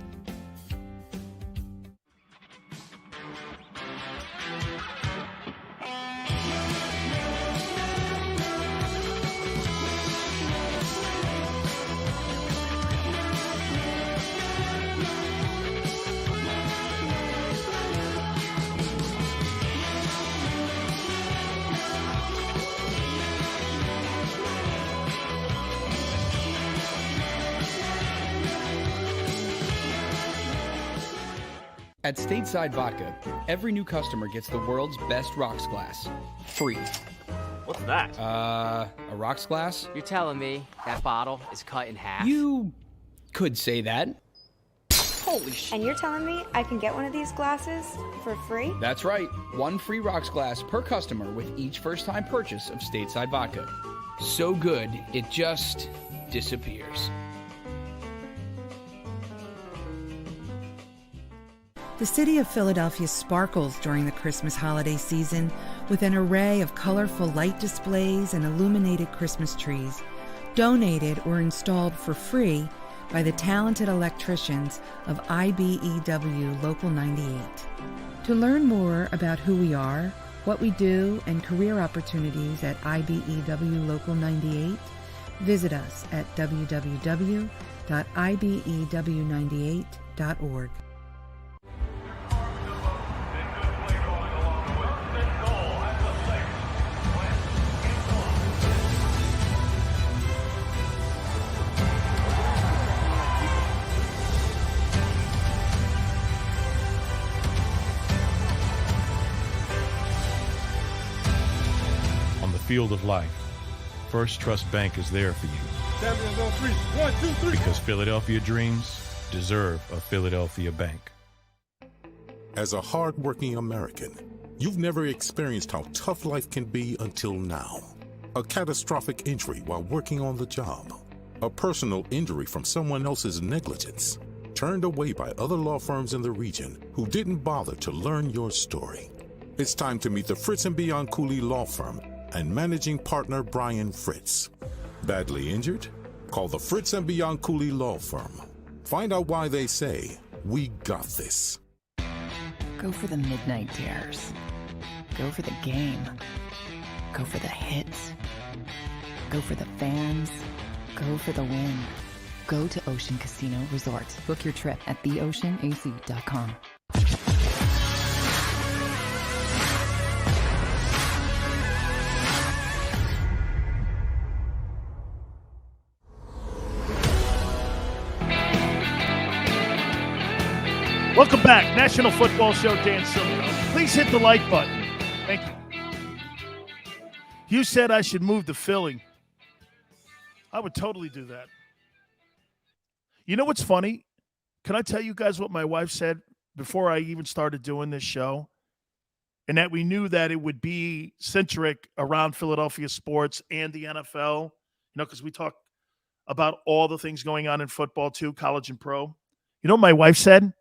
At Stateside Vodka, every new customer gets the world's best rocks glass, free.
What's that?
A rocks glass?
You're telling me that bottle is cut in half?
You could say that.
Holy shit.
And you're telling me I can get one of these glasses for free?
That's right. One free rocks glass per customer with each first-time purchase of Stateside Vodka. So good, it just disappears.
The city of Philadelphia sparkles during the Christmas holiday season with an array of colorful light displays and illuminated Christmas trees, donated or installed for free by the talented electricians of IBEW Local 98. To learn more about who we are, what we do, and career opportunities at IBEW Local 98, visit us at www.ibew98.org.
Field of life, First Trust Bank is there for you.
Champions on three. 1, 2, 3.
Because Philadelphia dreams deserve a Philadelphia bank.
As a hard-working American, you've never experienced how tough life can be until now. A catastrophic injury while working on the job. A personal injury from someone else's negligence. Turned away by other law firms in the region who didn't bother to learn your story. It's time to meet the Fritz & Bianculli Law Firm and managing partner Brian Fritz. Badly injured? Call the Fritz & Bianculli Law Firm. Find out why they say, we got this.
Go for the midnight dares. Go for the game. Go for the hits. Go for the fans. Go for the win. Go to Ocean Casino Resort. Book your trip at theoceanac.com.
Welcome back. National Football Show, Dan Sileo. Please hit the like button. Thank you. You said I should move to Philly. I would totally do that. You know what's funny? Can I tell you guys what my wife said before I even started doing this show? And that we knew that it would be centric around Philadelphia sports and the NFL, because we talk about all the things going on in football too, college and pro. You know what my wife said?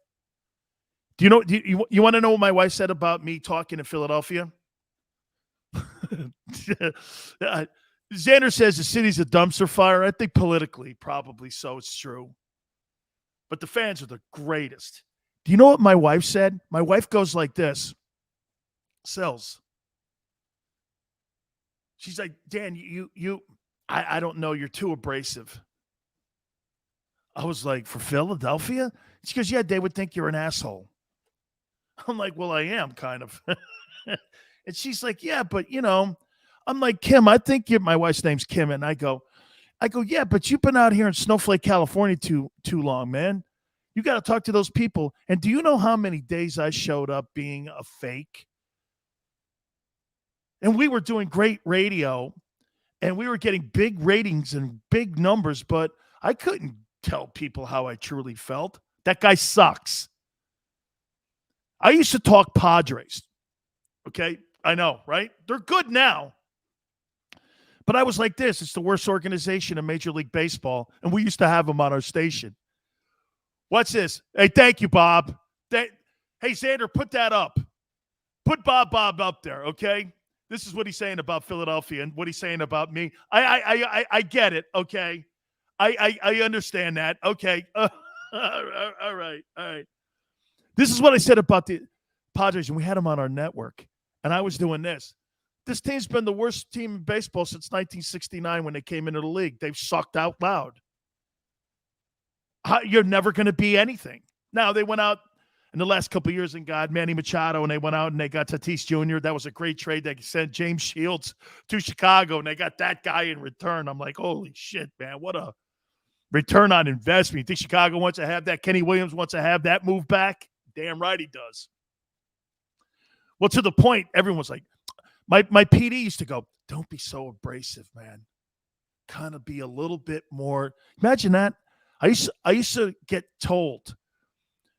You want to know what my wife said about me talking in Philadelphia? Xander says the city's a dumpster fire. I think politically, probably so. It's true. But the fans are the greatest. Do you know what my wife said? My wife goes like this. Sills. She's like, Dan, I don't know. You're too abrasive. I was like, for Philadelphia? She goes, yeah, they would think you're an asshole. I'm like, well, I am kind of. And she's like, yeah, but I'm like, Kim, I think my wife's name's Kim. And I go, yeah, but you've been out here in Snowflake, California too long, man. You got to talk to those people. And do you know how many days I showed up being a fake? And we were doing great radio and we were getting big ratings and big numbers, but I couldn't tell people how I truly felt. That guy sucks. I used to talk Padres. Okay. I know, right? They're good now. But I was like this. It's the worst organization in Major League Baseball. And we used to have them on our station. What's this? Hey, thank you, Bob. Hey, Xander, put that up. Put Bob up there, okay? This is what he's saying about Philadelphia and what he's saying about me. I get it, okay? I understand that. Okay. All right. This is what I said about the Padres, and we had them on our network. And I was doing this. This team's been the worst team in baseball since 1969 when they came into the league. They've sucked out loud. You're never going to be anything. Now, they went out in the last couple of years and got Manny Machado, and they went out and they got Tatis Jr. That was a great trade. They sent James Shields to Chicago, and they got that guy in return. I'm like, holy shit, man, what a return on investment. You think Chicago wants to have that? Kenny Williams wants to have that move back? Damn right he does. Well, to the point, everyone's like, my PD used to go, don't be so abrasive, man. Kind of be a little bit more. Imagine that. I used to get told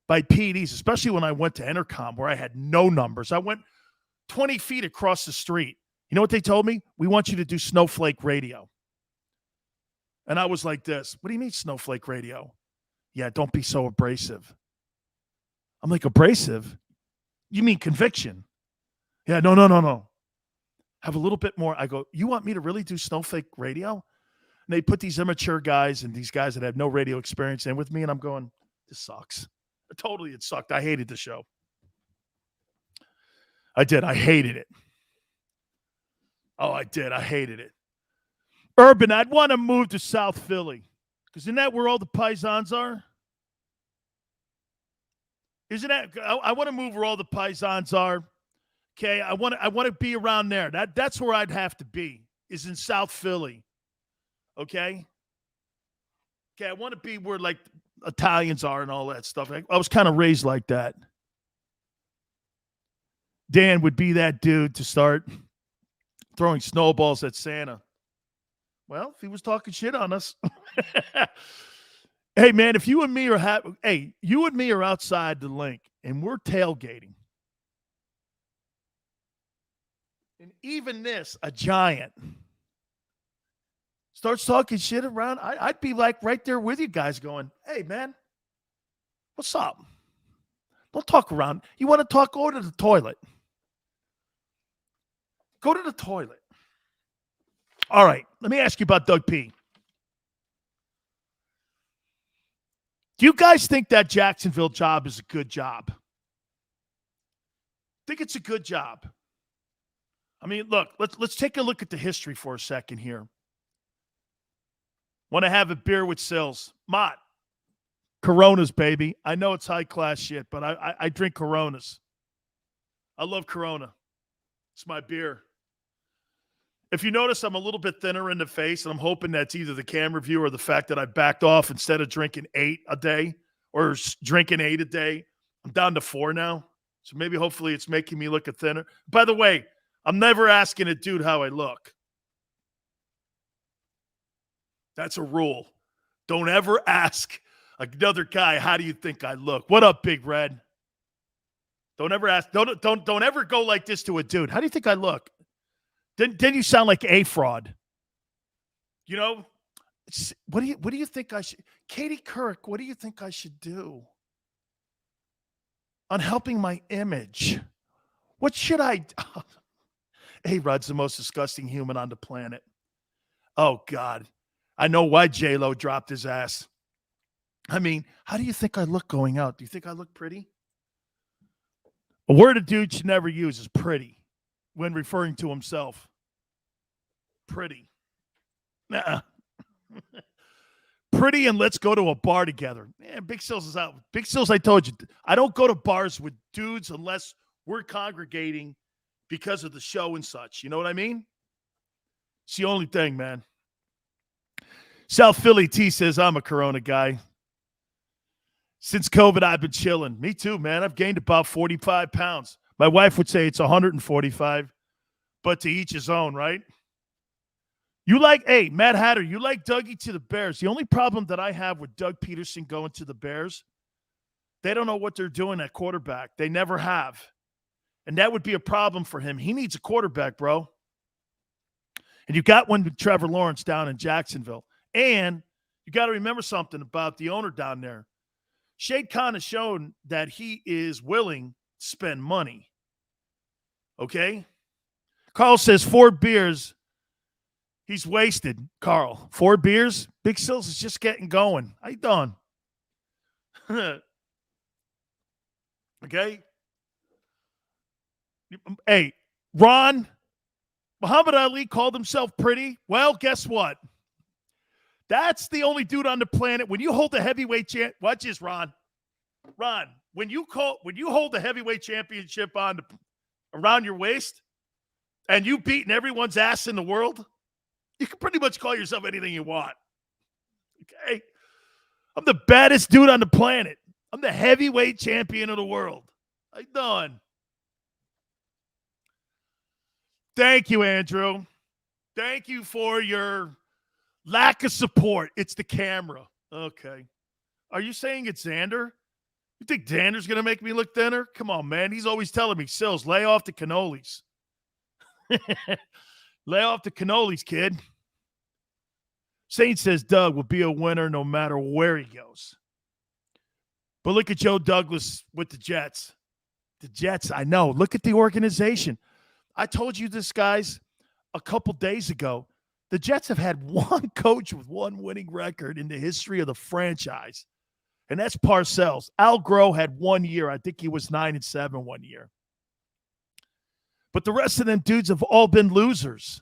by PDs, especially when I went to Intercom where I had no numbers. I went 20 feet across the street. You know what they told me? We want you to do Snowflake radio. And I was like this. What do you mean Snowflake radio? Yeah, don't be so abrasive. I'm like, abrasive? You mean conviction? Yeah, no. Have a little bit more. I go, you want me to really do Snowflake radio? And they put these immature guys and these guys that have no radio experience in with me, and I'm going, this sucks. Totally, it sucked. I hated the show. I did. I hated it. Oh, I did. I hated it. Urban, I'd want to move to South Philly. Because isn't that where all the Paisans are? Isn't that? I want to move where all the Paisans are. Okay, I want to be around there. That's where I'd have to be, is in South Philly. Okay? Okay, I want to be where, like, Italians are and all that stuff. I was kind of raised like that. Dan would be that dude to start throwing snowballs at Santa. Well, if he was talking shit on us. Hey, man, if you and me are you and me are outside the link and we're tailgating. And even this, a giant, starts talking shit around, I'd be like right there with you guys going, hey, man, what's up? Don't talk around. You want to talk? Go to the toilet. Go to the toilet. All right, let me ask you about Doug P. Do you guys think that Jacksonville job is a good job? Think it's a good job? I mean, look, let's take a look at the history for a second here. Want to have a beer with Sills. Mott, Coronas, baby. I know it's high-class shit, but I drink Coronas. I love Corona. It's my beer. If you notice, I'm a little bit thinner in the face, and I'm hoping that's either the camera view or the fact that I backed off instead of drinking 8 a day or drinking 8 a day. I'm down to 4 now. So maybe hopefully it's making me look a thinner. By the way, I'm never asking a dude how I look. That's a rule. Don't ever ask another guy, how do you think I look? What up, Big Red? Don't ever ask. Don't ever go like this to a dude. How do you think I look? Then you sound like a fraud. You know, what do you think I should? Katie Couric, what do you think I should do on helping my image? What should I? A-Rod's the most disgusting human on the planet. Oh God, I know why J-Lo dropped his ass. I mean, how do you think I look going out? Do you think I look pretty? A word a dude should never use is pretty when referring to himself. Pretty. Nuh-uh. Pretty and let's go to a bar together. Man, Big Sills is out. Big Sills, I told you, I don't go to bars with dudes unless we're congregating because of the show and such. You know what I mean? It's the only thing, man. South Philly T says, I'm a Corona guy. Since COVID, I've been chilling. Me too, man. I've gained about 45 pounds. My wife would say it's 145, but to each his own, right? Matt Hatter, you like Dougie to the Bears. The only problem that I have with Doug Pederson going to the Bears, they don't know what they're doing at quarterback. They never have. And that would be a problem for him. He needs a quarterback, bro. And you got one with Trevor Lawrence down in Jacksonville. And you got to remember something about the owner down there. Shade Khan has shown that he is willing to spend money. Okay? Carl says 4 beers. He's wasted, Carl. 4 beers? Big Sills is just getting going. How you doing? Okay? Hey, Ron, Muhammad Ali called himself pretty. Well, guess what? That's the only dude on the planet. When you hold the heavyweight champ, watch this, Ron. Ron, when you hold the heavyweight championship around your waist and you've beaten everyone's ass in the world, you can pretty much call yourself anything you want. Okay? I'm the baddest dude on the planet. I'm the heavyweight champion of the world. How you doing? Thank you, Andrew. Thank you for your lack of support. It's the camera. Okay. Are you saying it's Xander? You think Xander's going to make me look thinner? Come on, man. He's always telling me, Sills, lay off the cannolis. Lay off the cannolis, kid. Saint says Doug will be a winner no matter where he goes. But look at Joe Douglas with the Jets. The Jets, I know. Look at the organization. I told you this, guys, a couple days ago. The Jets have had one coach with one winning record in the history of the franchise, and that's Parcells. Al Groh had 1 year. I think he was 9-7 1 year. But the rest of them dudes have all been losers.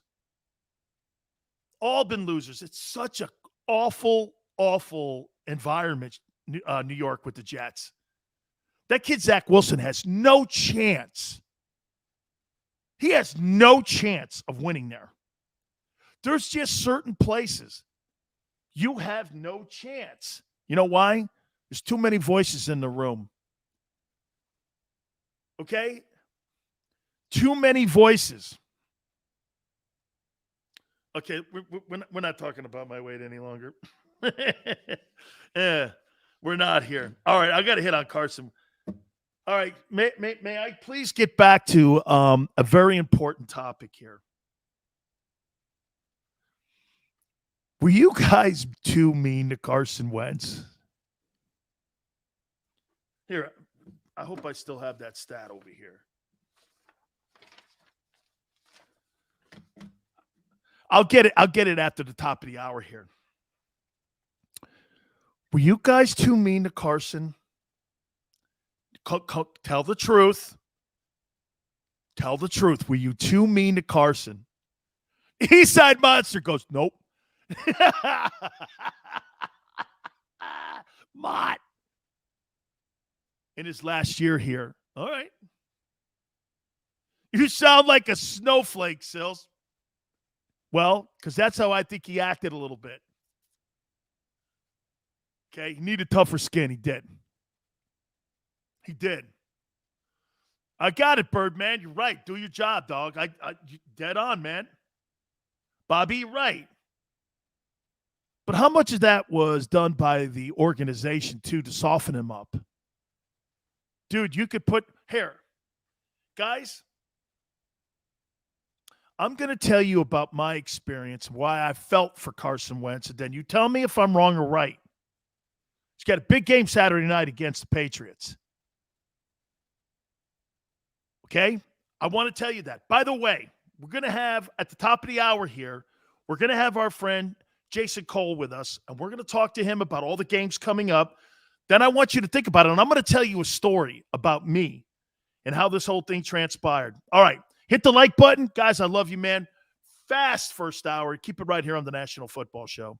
All been losers. It's such an awful, awful environment, New York, with the Jets. That kid, Zach Wilson, has no chance. He has no chance of winning there. There's just certain places you have no chance. You know why? There's too many voices in the room. Okay? Too many voices. Okay, we're not talking about my weight any longer. Yeah, we're not here. All right, I got to hit on Carson. All right, may I please get back to a very important topic here? Were you guys too mean to Carson Wentz? Here, I hope I still have that stat over here. I'll get it after the top of the hour here. Were you guys too mean to Carson? Tell the truth. Tell the truth. Were you too mean to Carson? Eastside Monster goes, nope. Mott. In his last year here. All right. You sound like a snowflake, Sills. Well, because that's how I think he acted a little bit. Okay, he needed tougher skin. He did. He did. I got it, Birdman. You're right. Do your job, dog. I dead on, man. Bobby, you're right. But how much of that was done by the organization, too, to soften him up? Dude, you could put here. Guys, I'm going to tell you about my experience, why I felt for Carson Wentz, and then you tell me if I'm wrong or right. He's got a big game Saturday night against the Patriots. Okay? I want to tell you that. By the way, we're going to have, at the top of the hour here, we're going to have our friend Jason Cole with us, and we're going to talk to him about all the games coming up. Then I want you to think about it, and I'm going to tell you a story about me and how this whole thing transpired. All right. Hit the like button. Guys, I love you, man. Fast first hour. Keep it right here on the National Football Show.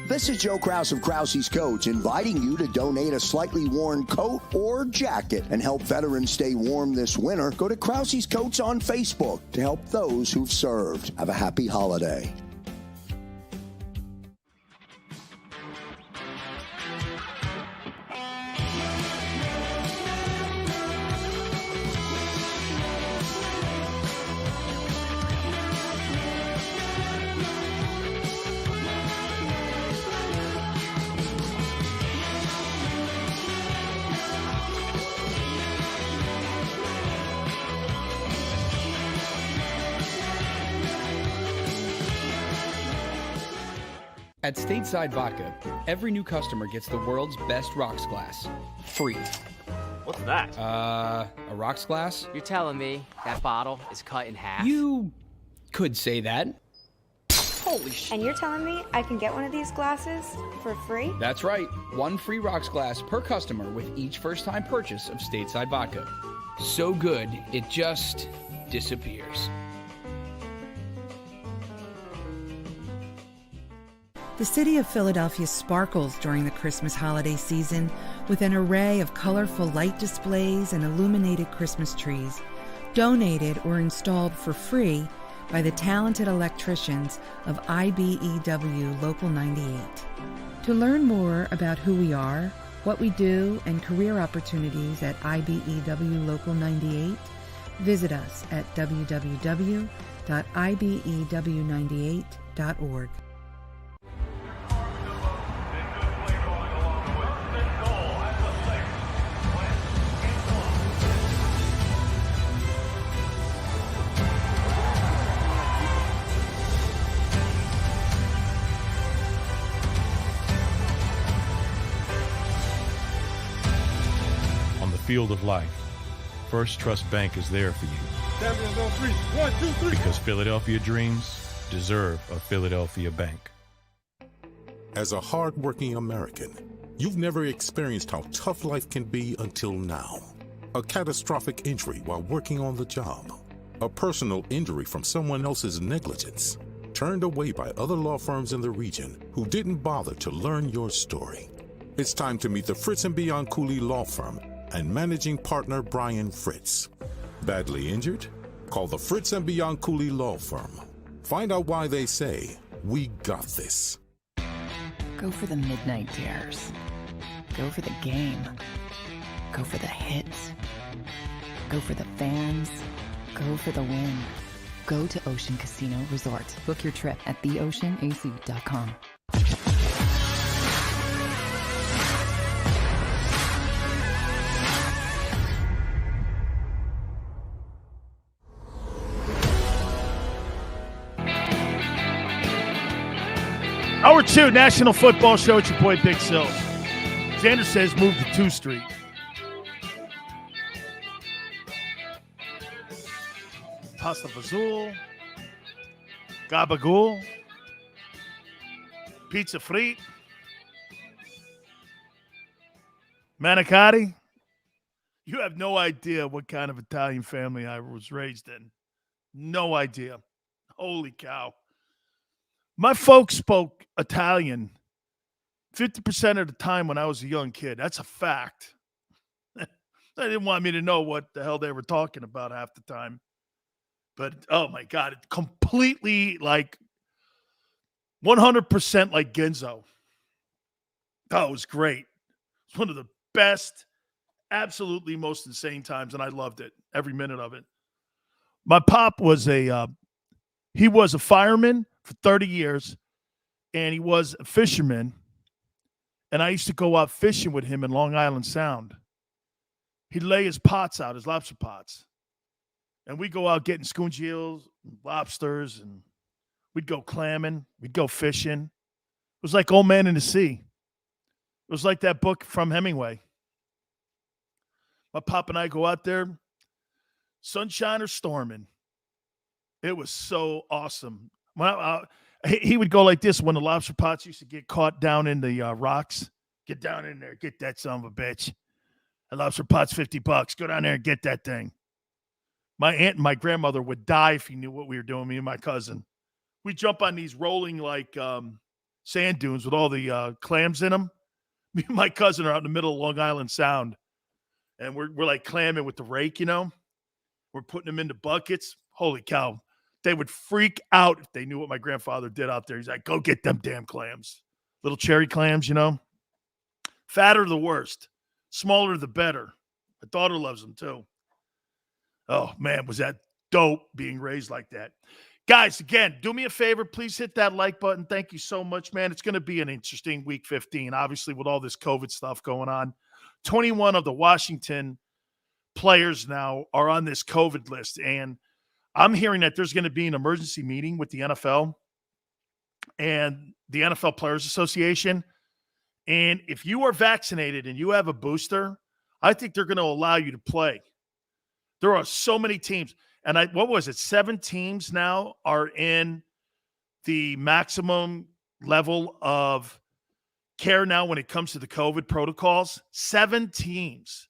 This is Joe Krause of Krause's Coats, inviting you to donate a slightly worn coat or jacket and help veterans stay warm this winter. Go to Krause's Coats on Facebook to help those who've served. Have a happy holiday.
At Stateside Vodka, every new customer gets the world's best rocks glass. Free.
What's that?
A rocks glass?
You're telling me that bottle is cut in half?
You could say that.
Holy shit.
And you're telling me I can get one of these glasses for free?
That's right. One free rocks glass per customer with each first-time purchase of Stateside Vodka. So good, it just disappears.
The city of Philadelphia sparkles during the Christmas holiday season with an array of colorful light displays and illuminated Christmas trees, donated or installed for free by the talented electricians of IBEW Local 98. To learn more about who we are, what we do, and career opportunities at IBEW Local 98, visit us at www.ibew98.org.
Field of life, First Trust Bank is there for you.
Champions on three. 1, 2, 3.
Because Philadelphia dreams deserve a Philadelphia bank.
As a hard-working American, you've never experienced how tough life can be until now. A catastrophic injury while working on the job. A personal injury from someone else's negligence. Turned away by other law firms in the region who didn't bother to learn your story. It's time to meet the Fritz & Bianculli Law Firm and managing partner Brian Fritz. Badly injured? Call the Fritz & Bianculli Law Firm. Find out why they say, we got this.
Go for the midnight dares. Go for the game. Go for the hits. Go for the fans. Go for the win. Go to Ocean Casino Resort. Book your trip at theoceanac.com.
Hour 2, National Football Show. It's your boy, Big Sills. Xander says move to 2 Street. Pasta Fazool. Gabagool. Pizza Frite. Manicotti. You have no idea what kind of Italian family I was raised in. No idea. Holy cow. My folks spoke Italian 50% of the time when I was a young kid. That's a fact. They didn't want me to know what the hell they were talking about half the time. But, oh, my God, it completely like 100% like Genzo. That was great. It's one of the best Absolutely most insane times, and I loved it, every minute of it. My pop was he was a fireman for 30 years, and he was a fisherman, and I used to go out fishing with him in Long Island Sound. He'd lay his pots out, his lobster pots, and we'd go out getting scoonge eels, and lobsters, and we'd go clamming, we'd go fishing. It was like Old Man in the Sea. It was like that book from Hemingway. My pop and I go out there, sunshine or storming. It was so awesome. He would go like this when the lobster pots used to get caught down in the rocks. Get down in there. Get that son of a bitch. The lobster pot's $50. Go down there and get that thing. My aunt and my grandmother would die if he knew what we were doing, me and my cousin. We jump on these rolling like sand dunes with all the clams in them. Me and my cousin are out in the middle of Long Island Sound. And we're like clamming with the rake, you know. We're putting them into buckets. Holy cow. They would freak out if they knew what my grandfather did out there. He's like, go get them damn clams. Little cherry clams, you know. Fatter the worst. Smaller the better. My daughter loves them too. Oh, man, was that dope being raised like that. Guys, again, do me a favor. Please hit that like button. Thank you so much, man. It's going to be an interesting week 15, obviously, with all this COVID stuff going on. 21 of the Washington players now are on this COVID list, and I'm hearing that there's going to be an emergency meeting with the NFL and the NFL Players Association. And if you are vaccinated and you have a booster, I think they're going to allow you to play. There are so many teams. And what was it? 7 teams now are in the maximum level of care now when it comes to the COVID protocols. 7 teams.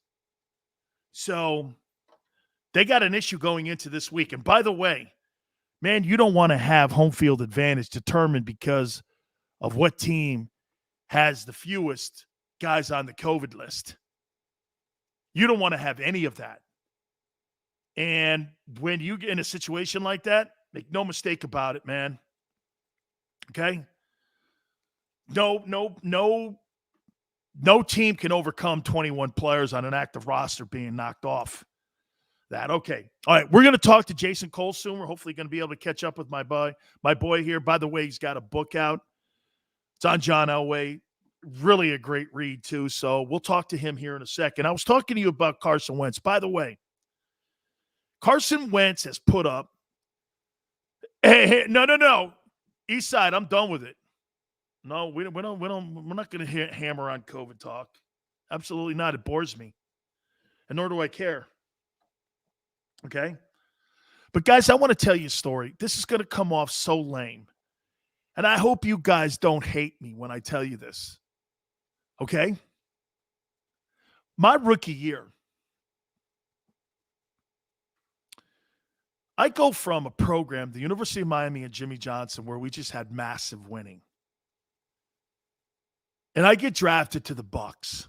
So they got an issue going into this week. And by the way, man, you don't want to have home field advantage determined because of what team has the fewest guys on the COVID list. You don't want to have any of that. And when you get in a situation like that, make no mistake about it, man. Okay? No team can overcome 21 players on an active roster being knocked off. That okay. All right, we're going to talk to Jason Cole soon. We're hopefully going to be able to catch up with my boy here. By the way, he's got a book out. It's on John Elway. Really a great read, too. So we'll talk to him here in a second. I was talking to you about Carson Wentz. By the way, Carson Wentz has put up. Hey, no. East Side, I'm done with it. No, we're not going to hammer on COVID talk. Absolutely not. It bores me. And nor do I care. Okay? But guys, I want to tell you a story. This is going to come off so lame. And I hope you guys don't hate me when I tell you this. Okay? My rookie year, I go from a program, the University of Miami and Jimmy Johnson, where we just had massive winning. And I get drafted to the Bucs,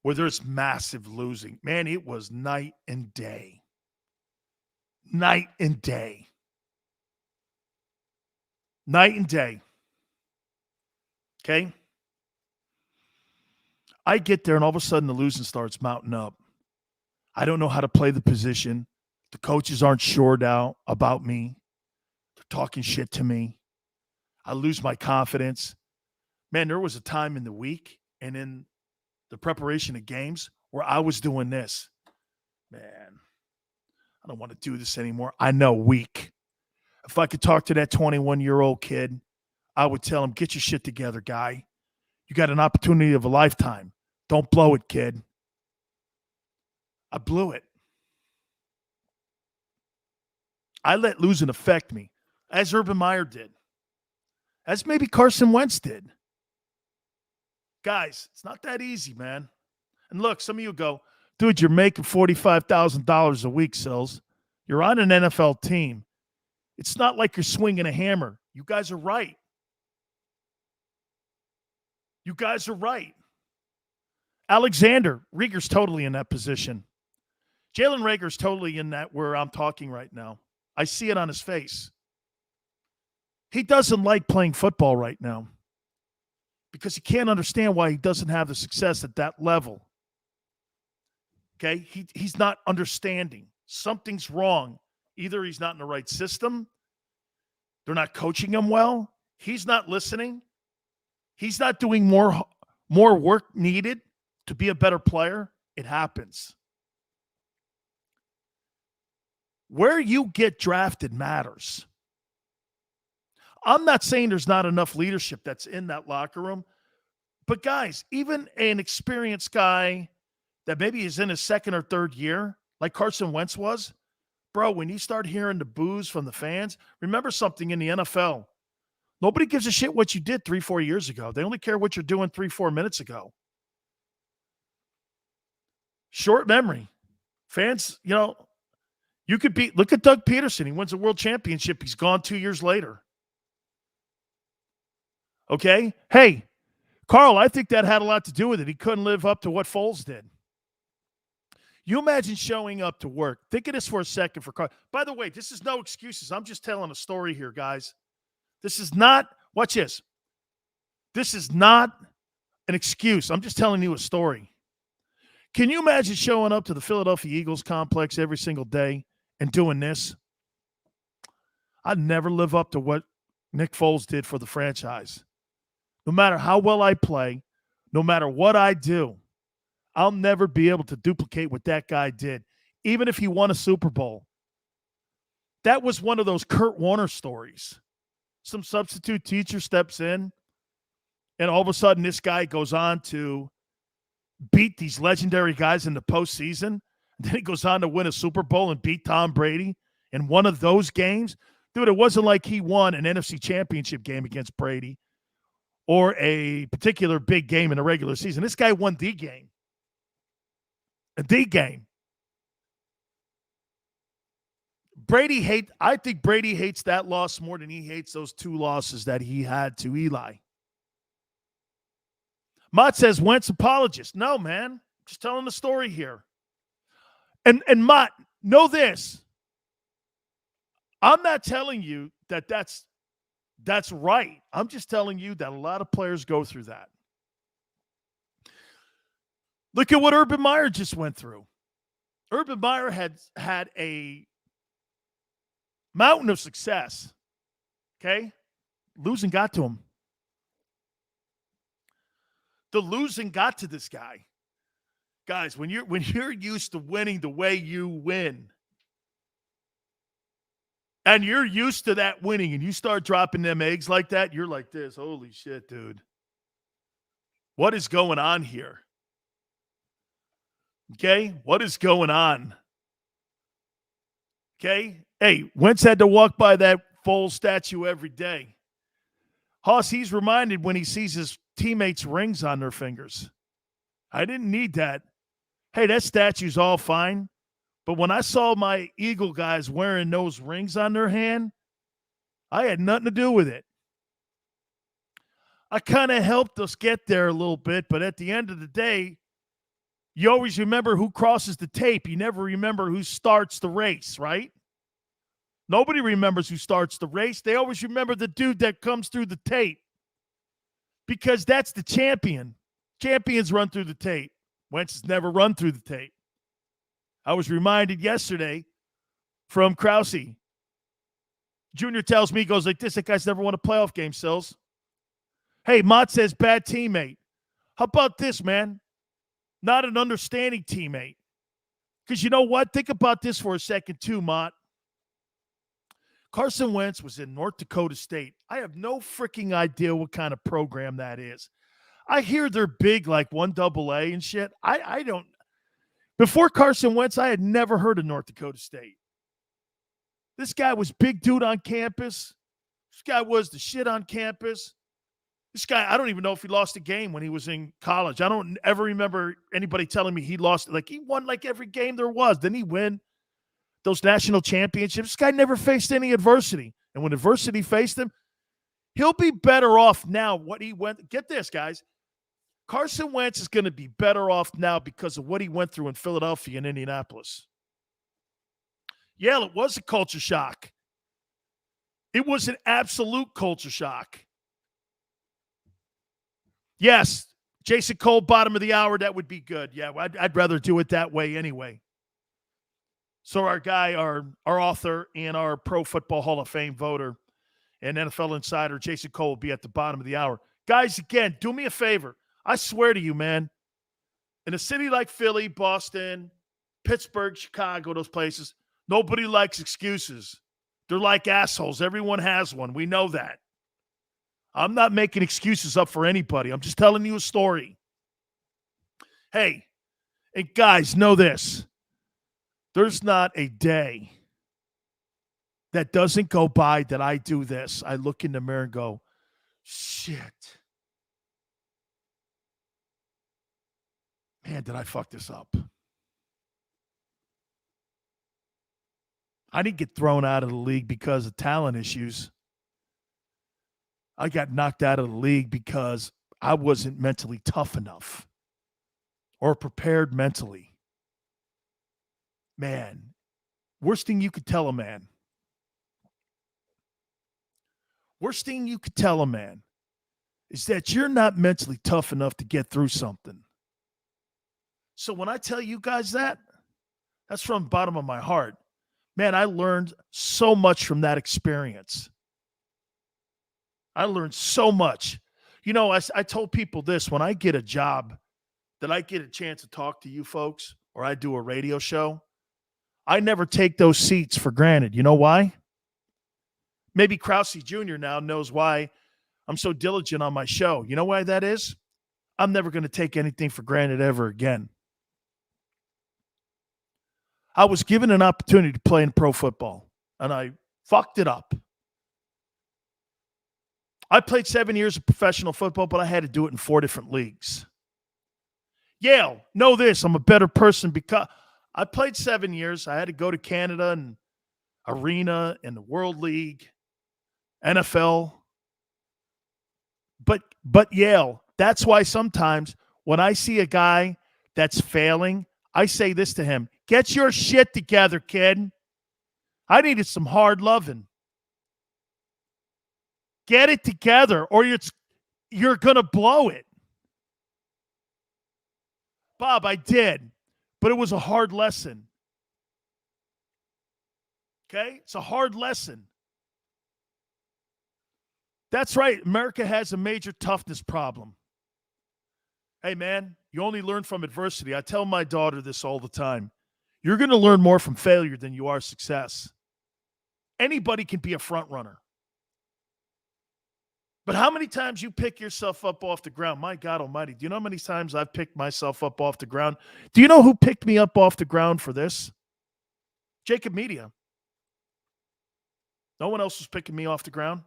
where there's massive losing. Man, it was night and day. Night and day. Night and day. Okay? I get there, and all of a sudden the losing starts mounting up. I don't know how to play the position. The coaches aren't sure now about me. They're talking shit to me. I lose my confidence. Man, there was a time in the week and in the preparation of games where I was doing this. Man, I don't want to do this anymore. I know, weak. If I could talk to that 21-year-old kid, I would tell him, get your shit together, guy. You got an opportunity of a lifetime. Don't blow it, kid. I blew it. I let losing affect me, as Urban Meyer did, as maybe Carson Wentz did. Guys, it's not that easy, man. And look, some of you go, dude, you're making $45,000 a week, Sills. You're on an NFL team. It's not like you're swinging a hammer. You guys are right. You guys are right. Alexander, Rieger's totally in that position. Jalen Reagor's totally in that where I'm talking right now. I see it on his face. He doesn't like playing football right now because he can't understand why he doesn't have the success at that level. Okay? He's not understanding. Something's wrong. Either he's not in the right system, they're not coaching him well, he's not listening, he's not doing more work needed to be a better player. It happens. Where you get drafted matters. I'm not saying there's not enough leadership that's in that locker room, but guys, even an experienced guy that maybe is in his second or third year, like Carson Wentz was, bro, when you start hearing the boos from the fans, remember something in the NFL. Nobody gives a shit what you did 3-4 years ago. They only care what you're doing 3-4 minutes ago. Short memory. Fans, you could look at Doug Pederson. He wins a world championship. He's gone 2 years later. Okay? Hey, Carl, I think that had a lot to do with it. He couldn't live up to what Foles did. You imagine showing up to work. Think of this for a second for Carl. By the way, this is no excuses. I'm just telling a story here, guys. This is not, watch this. This is not an excuse. I'm just telling you a story. Can you imagine showing up to the Philadelphia Eagles complex every single day and doing this? I'd never live up to what Nick Foles did for the franchise. No matter how well I play, no matter what I do, I'll never be able to duplicate what that guy did, even if he won a Super Bowl. That was one of those Kurt Warner stories. Some substitute teacher steps in, and all of a sudden this guy goes on to beat these legendary guys in the postseason. And then he goes on to win a Super Bowl and beat Tom Brady in one of those games. Dude, it wasn't like he won an NFC championship game against Brady or a particular big game in the regular season. This guy won the game. The game. I think Brady hates that loss more than he hates those 2 losses that he had to Eli. Mott says Wentz apologist. No, man. Just telling the story here. And Mott, know this. I'm not telling you that that's right. I'm just telling you that a lot of players go through that. Look at what Urban Meyer just went through. Urban Meyer had a mountain of success. Okay? Losing got to him. The losing got to this guy. Guys, when you're used to winning the way you win, and you're used to that winning, and you start dropping them eggs like that, you're like this. Holy shit, dude. What is going on here? Okay? What is going on? Okay? Hey, Wentz had to walk by that Foles statue every day. Hoss, he's reminded when he sees his teammates' rings on their fingers. I didn't need that. Hey, that statue's all fine. But when I saw my Eagle guys wearing those rings on their hand, I had nothing to do with it. I kind of helped us get there a little bit, but at the end of the day, you always remember who crosses the tape. You never remember who starts the race, right? Nobody remembers who starts the race. They always remember the dude that comes through the tape because that's the champion. Champions run through the tape. Wentz has never run through the tape. I was reminded yesterday from Krause. Junior tells me, he goes like this, that guy's never won a playoff game, Sills. Hey, Mott says bad teammate. How about this, man? Not an understanding teammate. Because you know what? Think about this for a second too, Mott. Carson Wentz was in North Dakota State. I have no freaking idea what kind of program that is. I hear they're big, like 1AA and shit. I don't. Before Carson Wentz, I had never heard of North Dakota State. This guy was big dude on campus. This guy was the shit on campus. This guy, I don't even know if he lost a game when he was in college. I don't ever remember anybody telling me he lost. Like, he won like every game there was. Didn't he win those national championships? This guy never faced any adversity. And when adversity faced him, he'll be better off now. What he went, get this, guys. Carson Wentz is going to be better off now because of what he went through in Philadelphia and Indianapolis. Yeah, it was a culture shock. It was an absolute culture shock. Yes, Jason Cole, bottom of the hour, that would be good. Yeah, I'd rather do it that way anyway. So our guy, our author, and our Pro Football Hall of Fame voter and NFL insider, Jason Cole, will be at the bottom of the hour. Guys, again, do me a favor. I swear to you, man, in a city like Philly, Boston, Pittsburgh, Chicago, those places, nobody likes excuses. They're like assholes. Everyone has one. We know that. I'm not making excuses up for anybody. I'm just telling you a story. Hey, guys, know this. There's not a day that doesn't go by that I do this. I look in the mirror and go, shit. Man, did I fuck this up? I didn't get thrown out of the league because of talent issues. I got knocked out of the league because I wasn't mentally tough enough or prepared mentally. Man, worst thing you could tell a man. Worst thing you could tell a man is that you're not mentally tough enough to get through something. So when I tell you guys that, that's from the bottom of my heart. Man, I learned so much from that experience. I learned so much. You know, I told people this, when I get a job that I get a chance to talk to you folks or I do a radio show, I never take those seats for granted. You know why? Maybe Krause Jr. now knows why I'm so diligent on my show. You know why that is? I'm never going to take anything for granted ever again. I was given an opportunity to play in pro football, and I fucked it up. I played 7 years of professional football, but I had to do it in 4 different leagues. Yale, know this, I'm a better person because I played 7 years. I had to go to Canada and Arena and the World League, NFL. But Yale, that's why sometimes when I see a guy that's failing, I say this to him, get your shit together, kid. I needed some hard loving. Get it together or you're going to blow it. Bob, I did, but it was a hard lesson. Okay? It's a hard lesson. That's right. America has a major toughness problem. Hey, man, you only learn from adversity. I tell my daughter this all the time. You're going to learn more from failure than you are success. Anybody can be a front runner. But how many times you pick yourself up off the ground? My God almighty, do you know how many times I've picked myself up off the ground? Do you know who picked me up off the ground for this? JAKIB Media. No one else was picking me off the ground.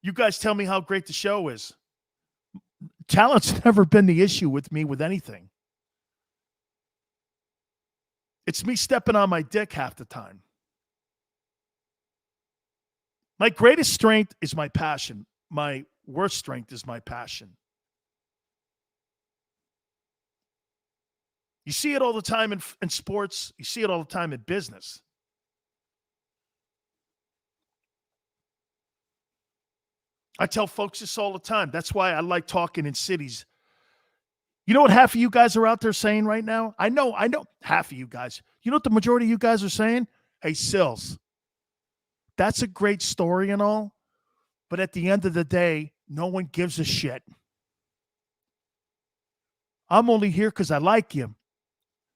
You guys tell me how great the show is. Talent's never been the issue with me with anything. It's me stepping on my dick half the time. My greatest strength is my passion. My worst strength is my passion. You see it all the time in sports. You see it all the time in business. I tell folks this all the time. That's why I like talking in cities. You know what half of you guys are out there saying right now? I know half of you guys. You know what the majority of you guys are saying? Hey, Sills, that's a great story and all, but at the end of the day, no one gives a shit. I'm only here because I like you.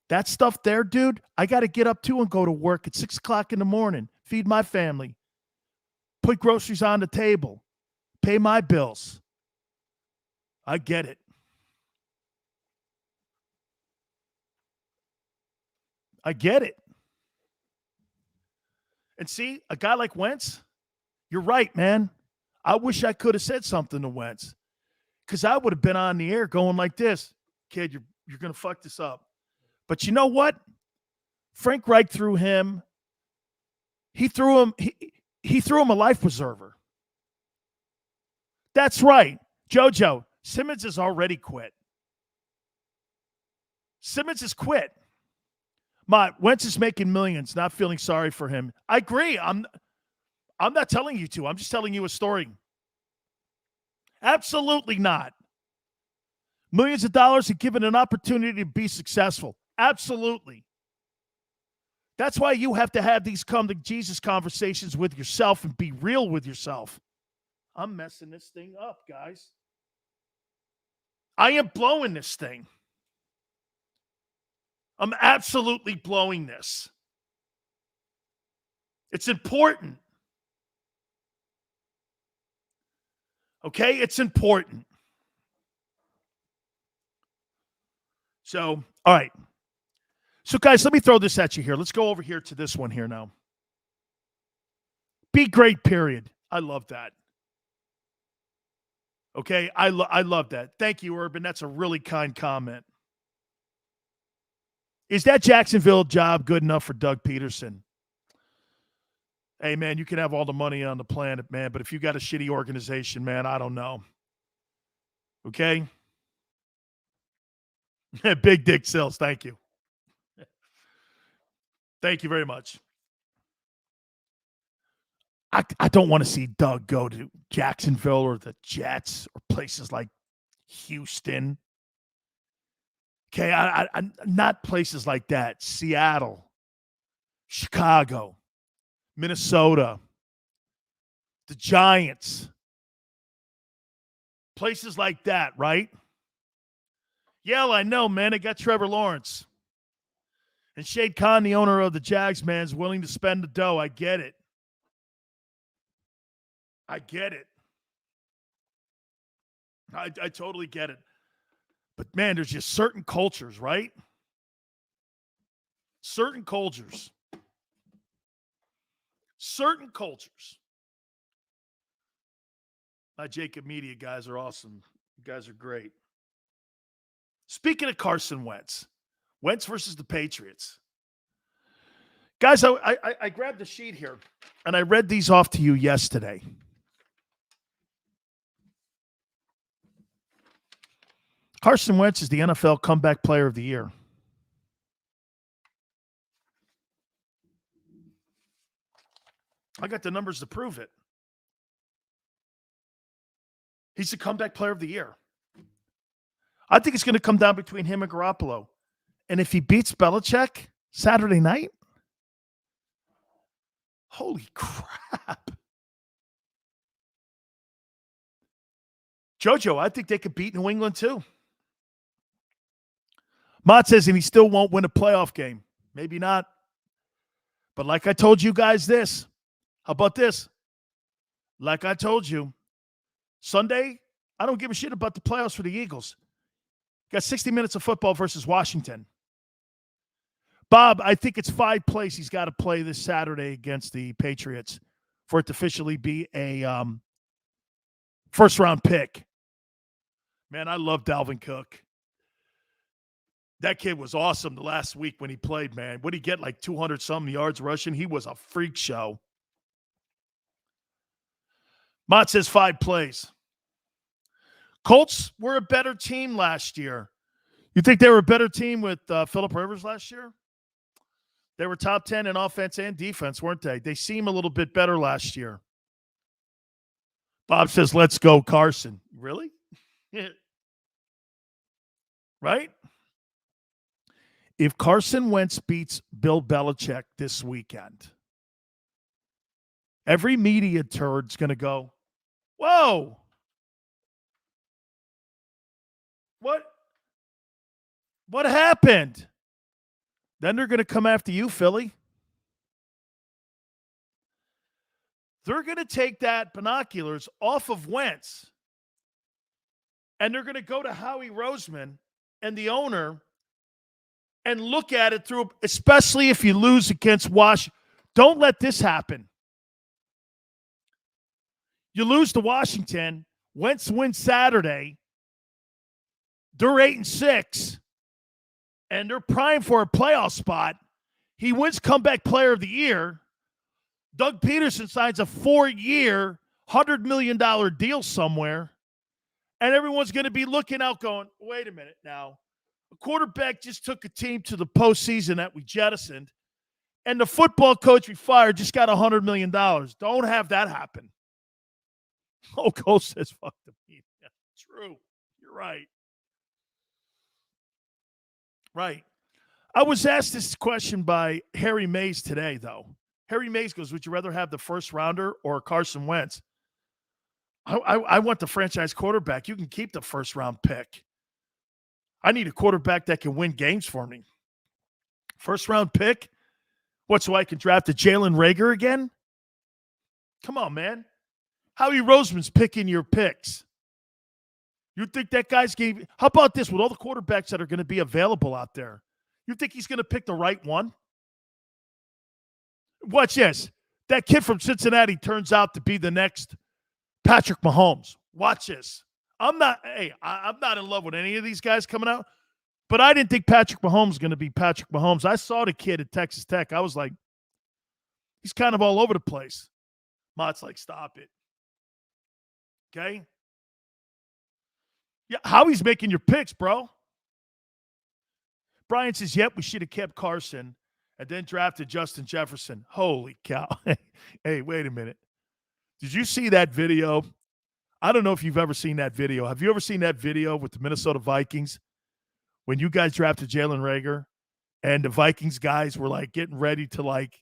That stuff there, dude, I got to get up to and go to work at 6 o'clock in the morning, feed my family, put groceries on the table, pay my bills. I get it. I get it. And see, a guy like Wentz, you're right, man. I wish I could have said something to Wentz because I would have been on the air going like this. Kid, you're going to fuck this up. But you know what? Frank Reich threw him. He threw him a life preserver. That's right. JoJo, Simmons has already quit. Simmons has quit. Wentz is making millions, not feeling sorry for him. I agree. I'm not telling you to. I'm just telling you a story. Absolutely not. Millions of dollars and given an opportunity to be successful. Absolutely. That's why you have to have these come to Jesus conversations with yourself and be real with yourself. I'm messing this thing up, guys. I am blowing this thing. I'm absolutely blowing this. It's important. Okay? It's important. So, all right. So, guys, let me throw this at you here. Let's go over here to this one here now. Be great, period. I love that. Okay? I love that. Thank you, Urban. That's a really kind comment. Is that Jacksonville job good enough for Doug Pederson? Hey, man, you can have all the money on the planet, man, but if you got a shitty organization, man, I don't know. Okay? Big Dick Sills, thank you. Thank you very much. I don't want to see Doug go to Jacksonville or the Jets or places like Houston. Okay, I not places like that. Seattle, Chicago, Minnesota, the Giants. Places like that, right? Yeah, I know, man. They got Trevor Lawrence. And Shade Khan, the owner of the Jags, man, is willing to spend the dough. I get it. I get it. I totally get it. But, man, there's just certain cultures, right? Certain cultures. Certain cultures. My JAKIB Media guys are awesome. You guys are great. Speaking of Carson Wentz, Wentz versus the Patriots. Guys, I grabbed the sheet here, and I read these off to you yesterday. Carson Wentz is the NFL Comeback Player of the Year. I got the numbers to prove it. He's the Comeback Player of the Year. I think it's going to come down between him and Garoppolo. And if he beats Belichick Saturday night, holy crap. JoJo, I think they could beat New England too. Mott says, and he still won't win a playoff game. Maybe not. But like I told you guys this. How about this? Like I told you, Sunday, I don't give a shit about the playoffs for the Eagles. Got 60 minutes of football versus Washington. Bob, I think it's 5 plays he's got to play this Saturday against the Patriots for it to officially be a first-round pick. Man, I love Dalvin Cook. That kid was awesome the last week when he played, man. What did he get, like 200-something yards rushing? He was a freak show. Mott says 5 plays. Colts were a better team last year. You think they were a better team with Phillip Rivers last year? They were top 10 in offense and defense, weren't they? They seem a little bit better last year. Bob says, let's go, Carson. Really? Right? If Carson Wentz beats Bill Belichick this weekend, every media turd's going to go, whoa. What happened? Then they're going to come after you, Philly. They're going to take that binoculars off of Wentz, and they're going to go to Howie Roseman and the owner and look at it through, especially if you lose against Washington. Don't let this happen. You lose to Washington. Wentz wins Saturday. They're 8-6, and they're primed for a playoff spot. He wins Comeback Player of the Year. Doug Pederson signs a 4-year, $100 million deal somewhere, and everyone's going to be looking out going, wait a minute now. A quarterback just took a team to the postseason that we jettisoned, and the football coach we fired just got $100 million. Don't have that happen. Oh, Cole says, fuck the media. true. You're right. Right. I was asked this question by Harry Mays today, though. Harry Mays goes, would you rather have the first rounder or Carson Wentz? I want the franchise quarterback. You can keep the first round pick. I need a quarterback that can win games for me. First round pick? What, so I can draft a Jalen Reagor again? Come on, man. Howie Roseman's picking your picks. You think that guy's game? How about this? With all the quarterbacks that are going to be available out there, you think he's going to pick the right one? Watch this. That kid from Cincinnati turns out to be the next Patrick Mahomes. Watch this. I'm not in love with any of these guys coming out, but I didn't think Patrick Mahomes was going to be Patrick Mahomes. I saw the kid at Texas Tech. I was like, he's kind of all over the place. Mott's like, stop it. Okay? Yeah, Howie's making your picks, bro. Brian says, yep, we should have kept Carson and then drafted Justin Jefferson. Holy cow. Hey, wait a minute. Did you see that video? I don't know if you've ever seen that video. Have you ever seen that video with the Minnesota Vikings when you guys drafted Jalen Reagor and the Vikings guys were like getting ready to like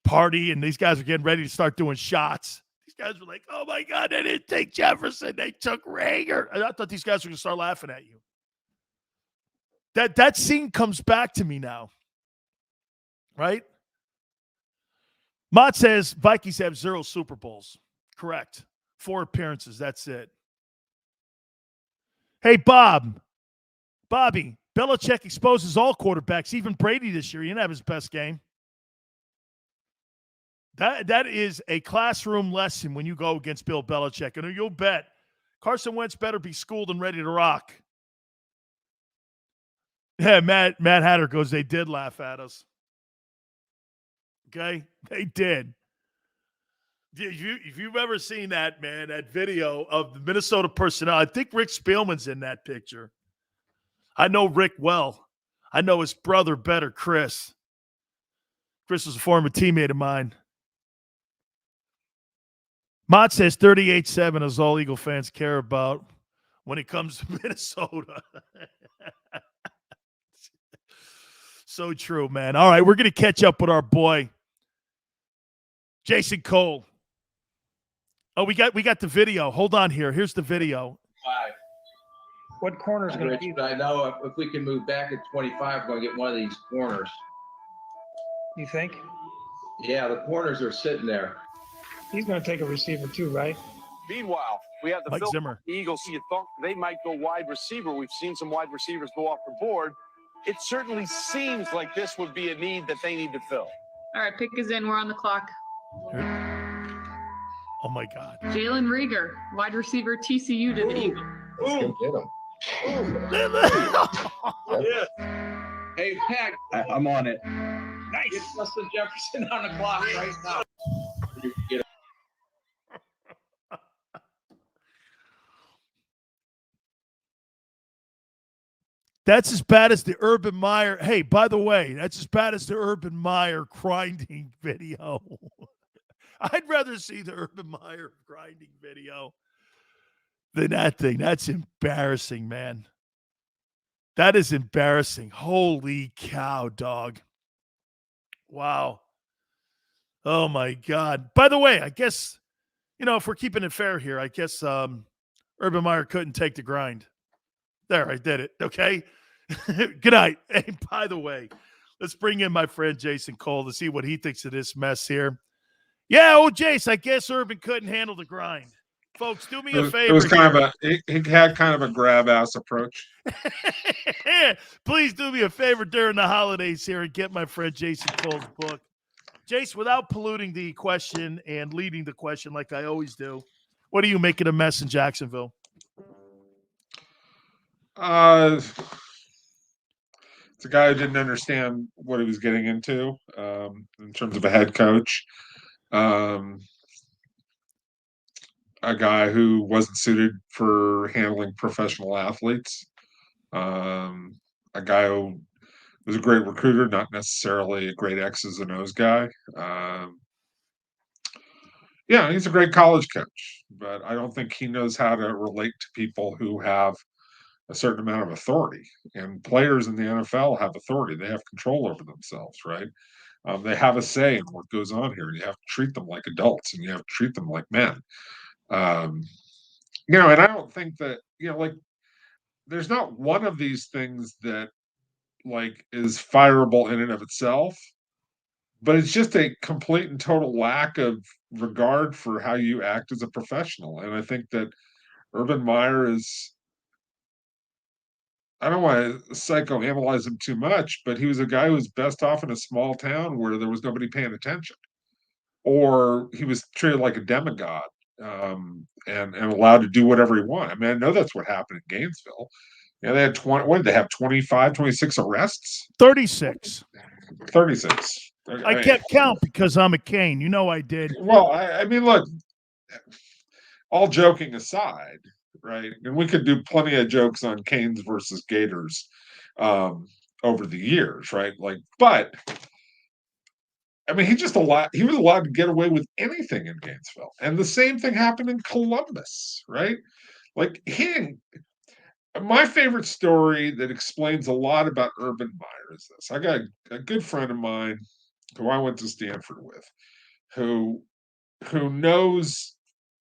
party and these guys were getting ready to start doing shots? These guys were like, oh my God, they didn't take Jefferson. They took Reagor. And I thought these guys were going to start laughing at you. That scene comes back to me now. Right? Mott says Vikings have 0 Super Bowls. Correct. 4 appearances. That's it. Hey, Bobby, Belichick exposes all quarterbacks, even Brady this year. He didn't have his best game. That is a classroom lesson when you go against Bill Belichick. And you'll bet Carson Wentz better be schooled and ready to rock. Yeah, Matt Hatter goes, they did laugh at us. Okay? They did. If you've ever seen that, man, that video of the Minnesota personnel, I think Rick Spielman's in that picture. I know Rick well. I know his brother better, Chris. Chris was a former teammate of mine. Mott says 38-7 is all Eagle fans care about when it comes to Minnesota. So true, man. All right, we're going to catch up with our boy, Jason Cole. Oh, we got the video. Hold on here. Here's the video.
5.
What corner's going to be?
I know if we can move back at 25, we're going to get one of these corners.
You think?
Yeah, the corners are sitting there.
He's going to take a receiver too, right?
Meanwhile, we have the
Mike Zimmer.
Eagles. You thought they might go wide receiver. We've seen some wide receivers go off the board. It certainly seems like this would be a need that they need to fill.
All right, pick is in. We're on the clock.
Oh, my God.
Jalen Reagor, wide receiver, TCU to the Eagles.
Let's get him.
Yeah.
Hey, Pack.
I'm on it.
Nice. Get Justin Jefferson on the clock right now. Get
That's as bad as the Urban Meyer. Hey, by the way, that's as bad as the Urban Meyer grinding video. I'd rather see the Urban Meyer grinding video than that thing. That's embarrassing, man. That is embarrassing. Holy cow, dog. Wow. Oh, my God. By the way, I guess, if we're keeping it fair here, I guess Urban Meyer couldn't take the grind. There, I did it. Okay. Good night. Hey, by the way, let's bring in my friend Jason Cole to see what he thinks of this mess here. Yeah, Jace, I guess Urban couldn't handle the grind. Folks, do me a favor.
It was kind of he had kind of a grab ass approach.
Please do me a favor during the holidays here and get my friend Jason Cole's book. Jace, without polluting the question and leading the question like I always do, what are you making a mess in Jacksonville?
It's a guy who didn't understand what he was getting into in terms of a head coach. A guy who wasn't suited for handling professional athletes. A guy who was a great recruiter, not necessarily a great X's and O's guy. Yeah, he's a great college coach, but I don't think he knows how to relate to people who have a certain amount of authority. And players in the NFL have authority; they have control over themselves, right? They have a say in what goes on here, and you have to treat them like adults, and you have to treat them like men. Um, and I don't think that like there's not one of these things that like is fireable in and of itself, but it's just a complete and total lack of regard for how you act as a professional. And I think that Urban Meyer is, I don't want to psychoanalyze him too much, but he was a guy who was best off in a small town where there was nobody paying attention, or he was treated like a demigod, and allowed to do whatever he wanted. I mean, I know that's what happened in Gainesville. They had 20, what did they have, 25, 26 arrests?
36.
36.
I kept count because I'm a Cane. I did.
Well, I mean, look, all joking aside, right? And we could do plenty of jokes on Canes versus Gators over the years, right? But I mean, he was allowed to get away with anything in Gainesville. And the same thing happened in Columbus, right? My favorite story that explains a lot about Urban Meyer is this. I got a good friend of mine who I went to Stanford with, who knows,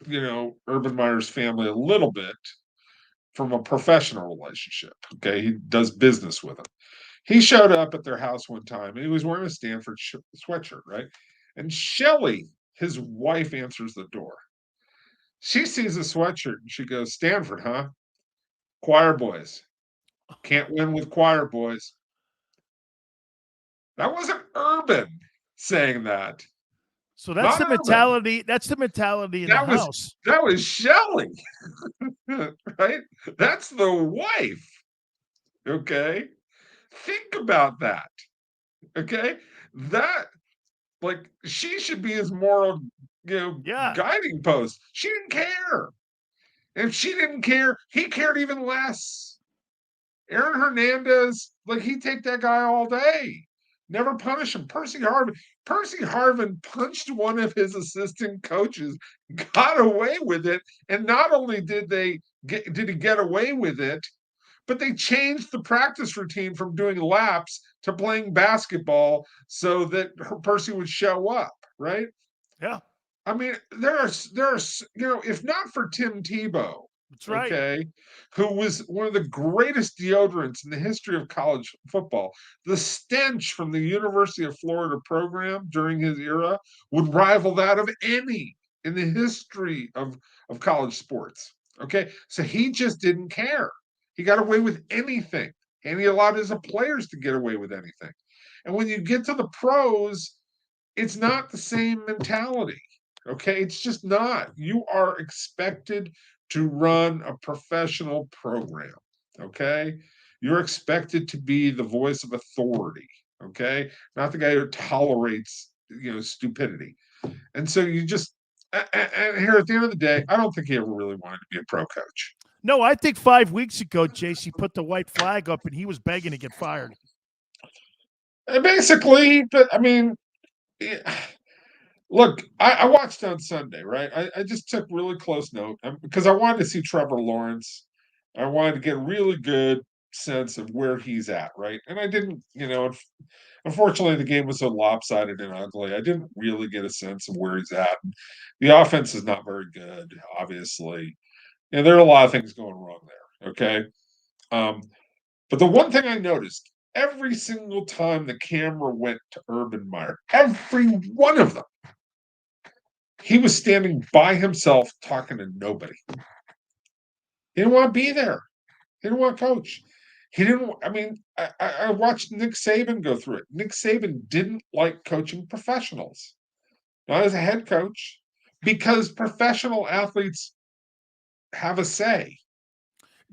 Urban Meyer's family a little bit from a professional relationship. Okay, he does business with them. He showed up at their house one time, and he was wearing a Stanford sweatshirt, right? And Shelly, his wife, answers the door. She sees the sweatshirt, and she goes, "Stanford, huh? Choir boys. Can't win with choir boys." That wasn't Urban saying that.
So that's the mentality. That's the mentality in the house.
That was Shelly, right? That's the wife. Okay, think about that. Okay, that she should be his moral, guiding post. She didn't care. If she didn't care, he cared even less. Aaron Hernandez, he'd take that guy all day. Never punish him. Percy Harvin punched one of his assistant coaches, got away with it, and not only did he get away with it, but they changed the practice routine from doing laps to playing basketball so that Percy would show up, right?
Yeah.
I mean, there are if not for Tim Tebow,
that's right,
okay, who was one of the greatest deodorants in the history of college football, the stench from the University of Florida program during his era would rival that of any in the history of college sports. Okay, so he just didn't care. He got away with anything, and he allowed his players to get away with anything. And when you get to the pros, it's not the same mentality. Okay, it's just not. You are expected to run a professional program. Okay, you're expected to be the voice of authority. Okay, not the guy who tolerates stupidity. And so you just and here at the end of the day, I don't think he ever really wanted to be a pro coach.
No, I think 5 weeks ago, JC put the white flag up and he was begging to get fired.
Basically, but I mean. Look, I watched on Sunday, right? I just took really close note because I wanted to see Trevor Lawrence. I wanted to get a really good sense of where he's at, right? And I didn't, unfortunately, the game was so lopsided and ugly. I didn't really get a sense of where he's at. The offense is not very good, obviously. There are a lot of things going wrong there, okay? But the one thing I noticed, every single time the camera went to Urban Meyer, every one of them, he was standing by himself talking to nobody. He didn't want to be there. He didn't want to coach. He didn't. I mean, I watched Nick Saban go through it. Nick Saban didn't like coaching professionals, not as a head coach, because professional athletes have a say.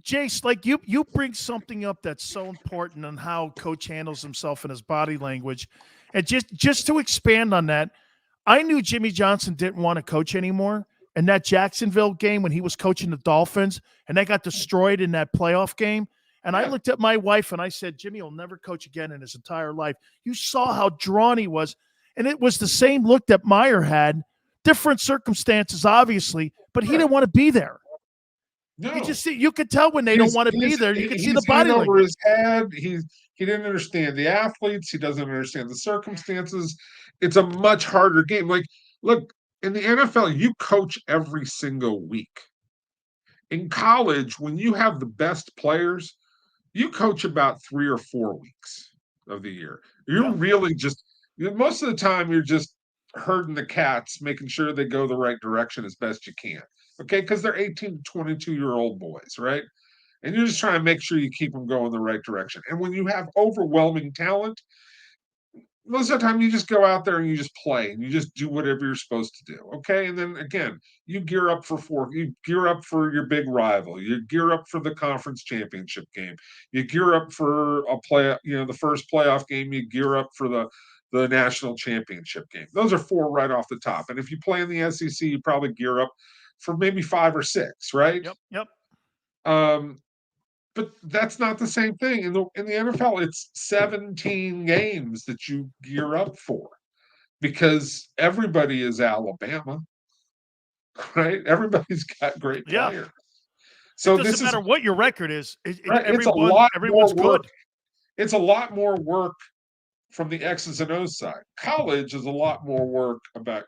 Jace, you bring something up that's so important on how coach handles himself and his body language. And just to expand on that, I knew Jimmy Johnson didn't want to coach anymore. And that Jacksonville game when he was coaching the Dolphins and they got destroyed in that playoff game. And I looked at my wife and I said, Jimmy will never coach again in his entire life. You saw how drawn he was. And it was the same look that Meyer had different circumstances, obviously, but he didn't want to be there.
No.
You could tell when they don't want to be there. You can see the body language.
Over his head. He didn't understand the athletes. He doesn't understand the circumstances. It's a much harder game. Like, look, in the NFL, you coach every single week. In college, when you have the best players, you coach about 3 or 4 weeks of the year. You're really just, most of the time, you're just herding the cats, making sure they go the right direction as best you can. Okay, because they're 18 to 22-year-old boys, right? And you're just trying to make sure you keep them going the right direction. And when you have overwhelming talent, most of the time you just go out there and you just play and you just do whatever you're supposed to do. Okay, and then again, you gear up you gear up for your big rival. You gear up for the conference championship game. You gear up for the first playoff game. You gear up for the national championship game. Those are 4 right off the top. And if you play in the SEC, you probably gear up for maybe 5 or 6, right?
Yep.
But that's not the same thing. In the NFL, it's 17 games that you gear up for because everybody is Alabama, right? Everybody's got great players.
So it doesn't matter what your record is.
Everyone's good. It's a lot more work from the X's and O's side. College is a lot more work about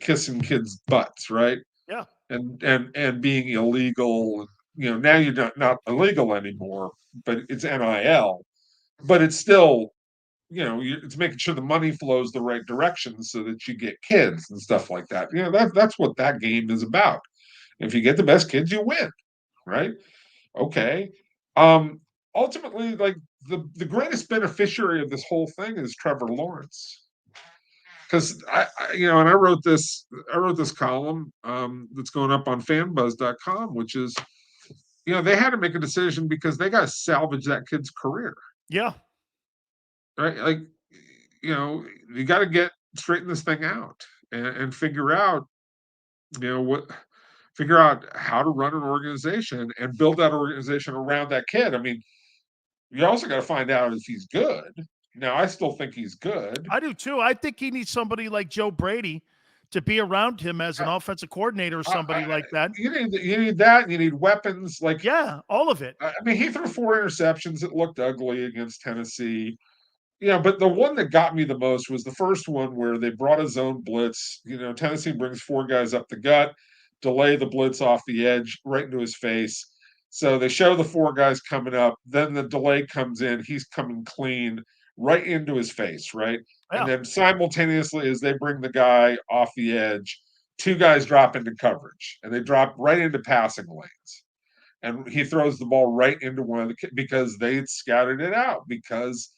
kissing kids' butts, right?
Yeah.
And being illegal. Now you're not illegal anymore, but it's NIL. But it's still, it's making sure the money flows the right direction so that you get kids and stuff like that. That's what that game is about. If you get the best kids, you win, right? Okay. Ultimately, like the greatest beneficiary of this whole thing is Trevor Lawrence. Because I wrote this column that's going up on fanbuzz.com, which is, they had to make a decision because they got to salvage that kid's career.
Yeah.
Right. Like, you got to straighten this thing out and figure out, figure out how to run an organization and build that organization around that kid. I mean, you also got to find out if he's good. Now, I still think he's good.
I do too. I think he needs somebody like Joe Brady to be around him as an offensive coordinator or somebody like that.
You need that. You need weapons.
All of it.
I mean, he threw 4 interceptions. It looked ugly against Tennessee. But the one that got me the most was the first one where they brought a zone blitz. Tennessee brings 4 guys up the gut, delay the blitz off the edge right into his face. So they show the 4 guys coming up. Then the delay comes in. He's coming clean right into his face, right? Yeah. And then simultaneously, as they bring the guy off the edge, 2 guys drop into coverage, and they drop right into passing lanes. And he throws the ball right into one of the because they had scouted it out because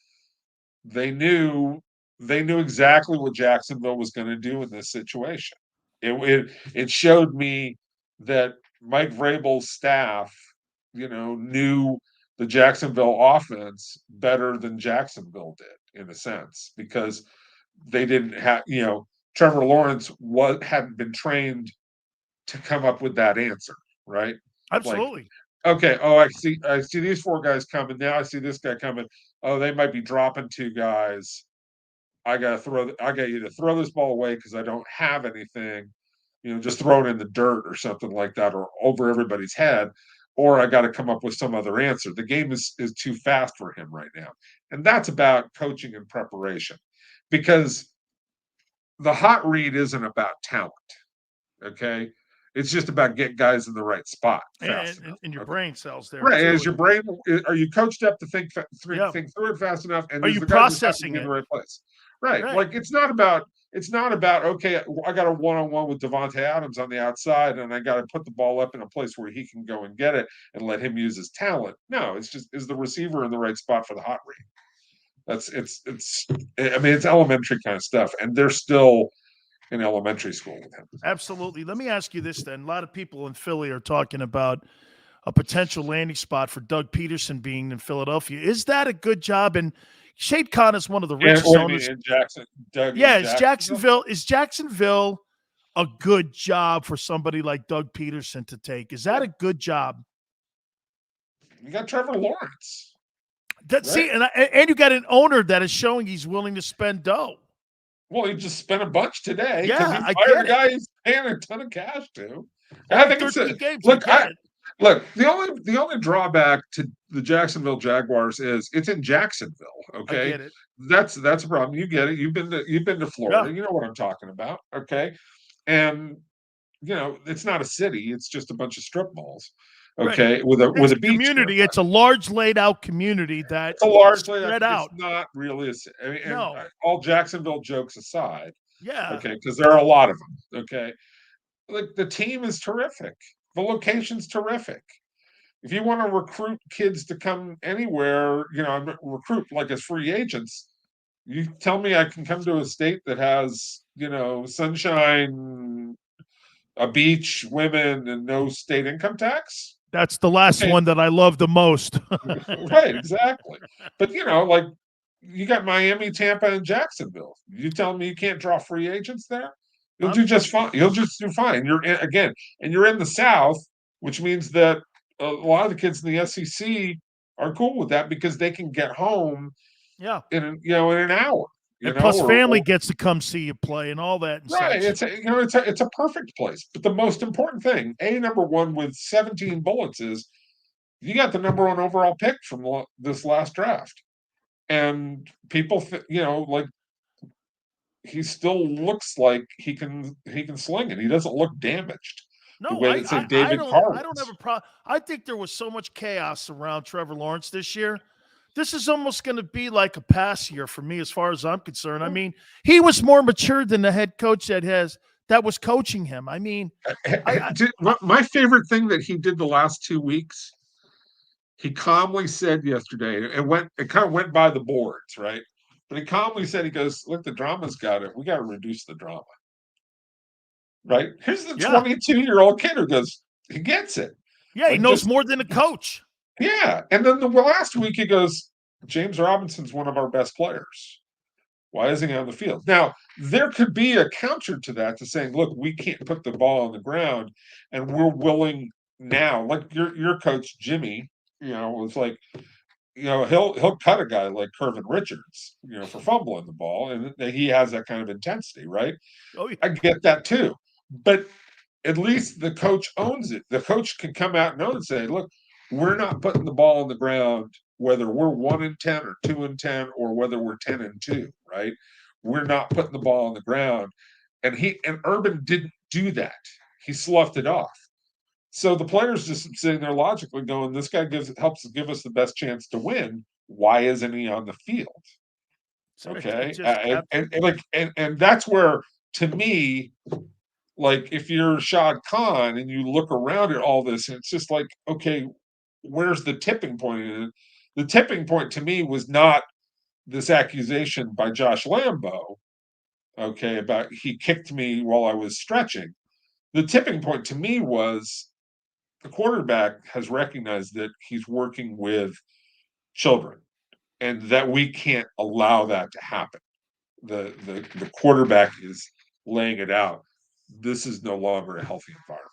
they knew exactly what Jacksonville was going to do in this situation. It showed me that Mike Vrabel's staff, knew the Jacksonville offense better than Jacksonville did, in a sense, because they didn't have, Trevor Lawrence hadn't been trained to come up with that answer, right?
Absolutely.
Okay. Oh, I see these 4 guys coming. Now I see this guy coming. Oh, they might be dropping 2 guys. I got you to throw this ball away because I don't have anything. Just throw it in the dirt or something like that, or over everybody's head. Or I got to come up with some other answer. The game is too fast for him right now. And that's about coaching and preparation, because the hot read isn't about talent. Okay. It's just about getting guys in the right spot.
And your brain cells there.
Right. As your brain, are you coached up to think through it fast enough? And
are you processing it
in the right place? Right. Like it's not about, okay, I got a one-on-one with Devontae Adams on the outside and I got to put the ball up in a place where he can go and get it and let him use his talent. No, it's just, is the receiver in the right spot for the hot read? It's elementary kind of stuff. And they're still in elementary school with him.
Absolutely. Let me ask you this then. A lot of people in Philly are talking about a potential landing spot for Doug Pederson being in Philadelphia. Is that a good job? And Shade Khan is one of the richest owners. Is Jacksonville a good job for somebody like Doug Pederson to take? Is that a good job?
You got Trevor Lawrence.
See, and you got an owner that is showing he's willing to spend dough.
Well, he just spent a bunch today because
Yeah,
he
I
fired a
get
guy he's paying a ton of cash to. And
Every
I think it's
13 games,
look.
I get it.
Look, the only drawback to the Jacksonville Jaguars is it's in Jacksonville.
I
Okay,
get it.
that's a problem. You get it. You've been to Florida. You know what I'm talking about. Okay, and it's not a city. It's just a bunch of strip malls. Okay, with
It's
a beach
community.
nearby.
It's a large laid out community that
It's a large
spread out.
It's not really I mean,
No.
and all Jacksonville jokes aside.
Yeah.
Okay, because there are a lot of them. Okay, like the team is terrific. The location's terrific. If you want to recruit kids to come anywhere, recruit like as free agents, you tell me I can come to a state that has, sunshine, a beach, women, and no state income tax.
That's the last one that I love the most.
Right, exactly. But like you got Miami, Tampa, and Jacksonville. You tell me you can't draw free agents there? You'll do just fine. You'll just do fine. You're in the South, which means that a lot of the kids in the SEC are cool with that because they can get home in an hour.
And plus family gets to come see you play and all that. And
right.
such.
It's a perfect place. But the most important thing, number one with 17 bullets is you got the number one overall pick from this last draft. And people, like he still looks like he can sling it. He doesn't look damaged.
No,
I don't
have a problem. I think there was so much chaos around Trevor Lawrence this year. This is almost going to be like a pass year for me, as far as I'm concerned. I mean, he was more mature than the head coach that was coaching him. I mean,
my favorite thing that he did the last 2 weeks, he calmly said yesterday, it kind of went by the boards, right? But he calmly said, he goes, look, the drama's got it. We got to reduce the drama. Right? Here's the 22-year-old kid who goes, he gets it.
Yeah, he knows more than a coach.
Yeah. And then the last week he goes, James Robinson's one of our best players. Why isn't he on the field? Now, there could be a counter to that, to saying, look, we can't put the ball on the ground, and we're willing now, like your coach, Jimmy, was like, he'll cut a guy like Kervin Richards, for fumbling the ball, and he has that kind of intensity, right?
Oh, yeah.
I get that too. But at least the coach owns it. The coach can come out and own and say, look, we're not putting the ball on the ground, whether we're 1-10 or 2-10, or whether we're 10-2, right? We're not putting the ball on the ground. And Urban didn't do that. He sloughed it off. So the players just sitting there logically going, this guy helps give us the best chance to win. Why isn't he on the field? Okay. And that's where, to me, like if you're Shad Khan and you look around at all this, and it's just like, okay, where's the tipping point? The tipping point to me was not this accusation by Josh Lambo, okay, about he kicked me while I was stretching. The tipping point to me was the quarterback has recognized that he's working with children and that we can't allow that to happen. The quarterback is laying it out. This is no longer a healthy environment.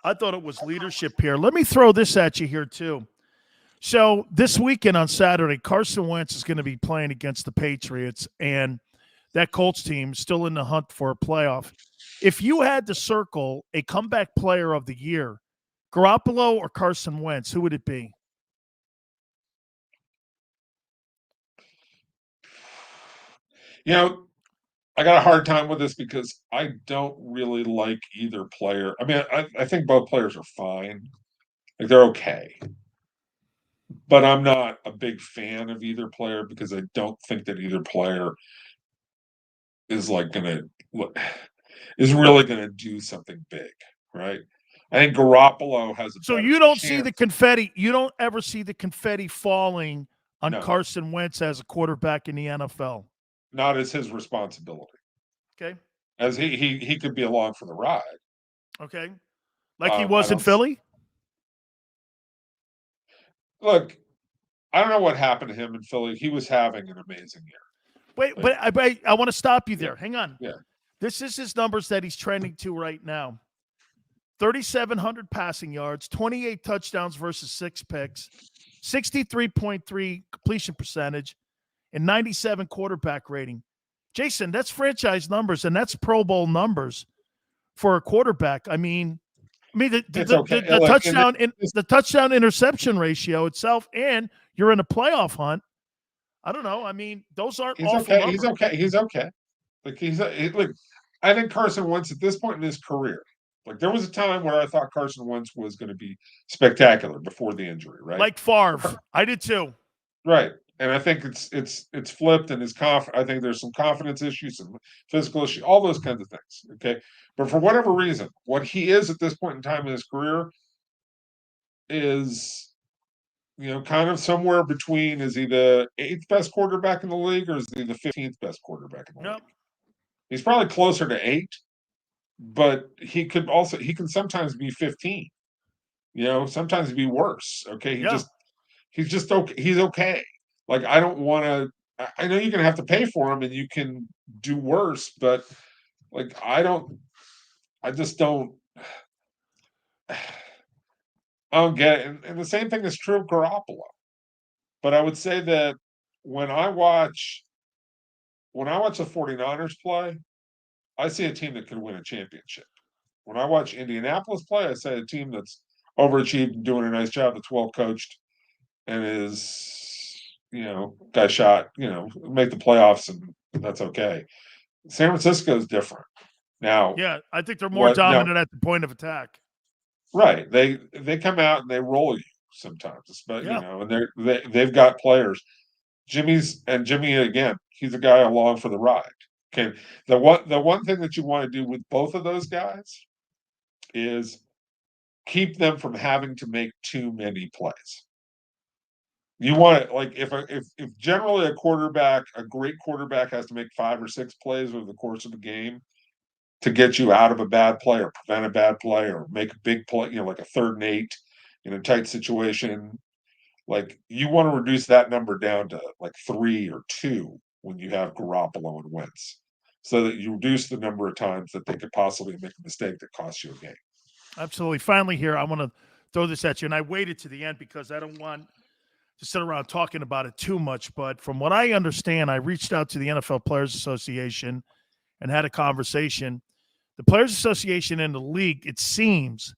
I thought it was leadership here. Let me throw this at you here too. So this weekend on Saturday, Carson Wentz is going to be playing against the Patriots, and that Colts team is still in the hunt for a playoff. If you had to circle a comeback player of the year, Garoppolo or Carson Wentz, who would it be?
I got a hard time with this because I don't really like either player. I mean, I think both players are fine. Like they're okay. But I'm not a big fan of either player because I don't think that either player is really going to do something big, right? I think Garoppolo has a
So you don't see the confetti. You don't ever see the confetti falling on Carson Wentz as a quarterback in the NFL.
Not as his responsibility.
Okay.
As he could be along for the ride.
Okay. Like he was in Philly?
Look, I don't know what happened to him in Philly. He was having an amazing year.
Wait, but I want to stop you there. Hang on.
Yeah.
This is his numbers that he's trending to right now. 3,700 passing yards, 28 touchdowns versus 6 picks, 63.3 completion percentage, and 97 quarterback rating. Jason, that's franchise numbers, and that's Pro Bowl numbers for a quarterback. I mean, the touchdown interception ratio itself, and you're in a playoff hunt. I don't know. I mean, those aren't awful numbers.
He's okay. Like I think Carson Wentz at this point in his career, like there was a time where I thought Carson Wentz was going to be spectacular before the injury, right?
Like Favre. I did too.
Right. And I think it's flipped, and I think there's some confidence issues, some physical issues, all those kinds of things. Okay. But for whatever reason, what he is at this point in time in his career is, kind of somewhere between, is he the 8th best quarterback in the league, or is he the 15th best quarterback in the league? He's probably closer to 8, but he can sometimes be 15. Sometimes be worse. Okay. He's just okay. He's okay. Like, I don't want to, I know you're going to have to pay for him and you can do worse, but like, I just don't get it. And the same thing is true of Garoppolo. But I would say that when I watch the 49ers play, I see a team that could win a championship. When I watch Indianapolis play, I see a team that's overachieved and doing a nice job, that's well coached and is, got shot, make the playoffs, and that's okay. San Francisco is different. Now,
yeah, I think they're more dominant at the point of attack.
Right. They come out and they roll you sometimes, but and they've got players. Jimmy again, he's a guy along for the ride. Okay. The one thing that you want to do with both of those guys is keep them from having to make too many plays. You want it, like, if generally a great quarterback has to make 5 or 6 plays over the course of the game to get you out of a bad play or prevent a bad play or make a big play, like a 3rd and 8 in a tight situation. Like, you want to reduce that number down to like 3 or 2 when you have Garoppolo and Wentz, so that you reduce the number of times that they could possibly make a mistake that costs you a game.
Absolutely. Finally here, I want to throw this at you, and I waited to the end because I don't want to sit around talking about it too much. But from what I understand, I reached out to the NFL Players Association and had a conversation. The Players Association and the league, it seems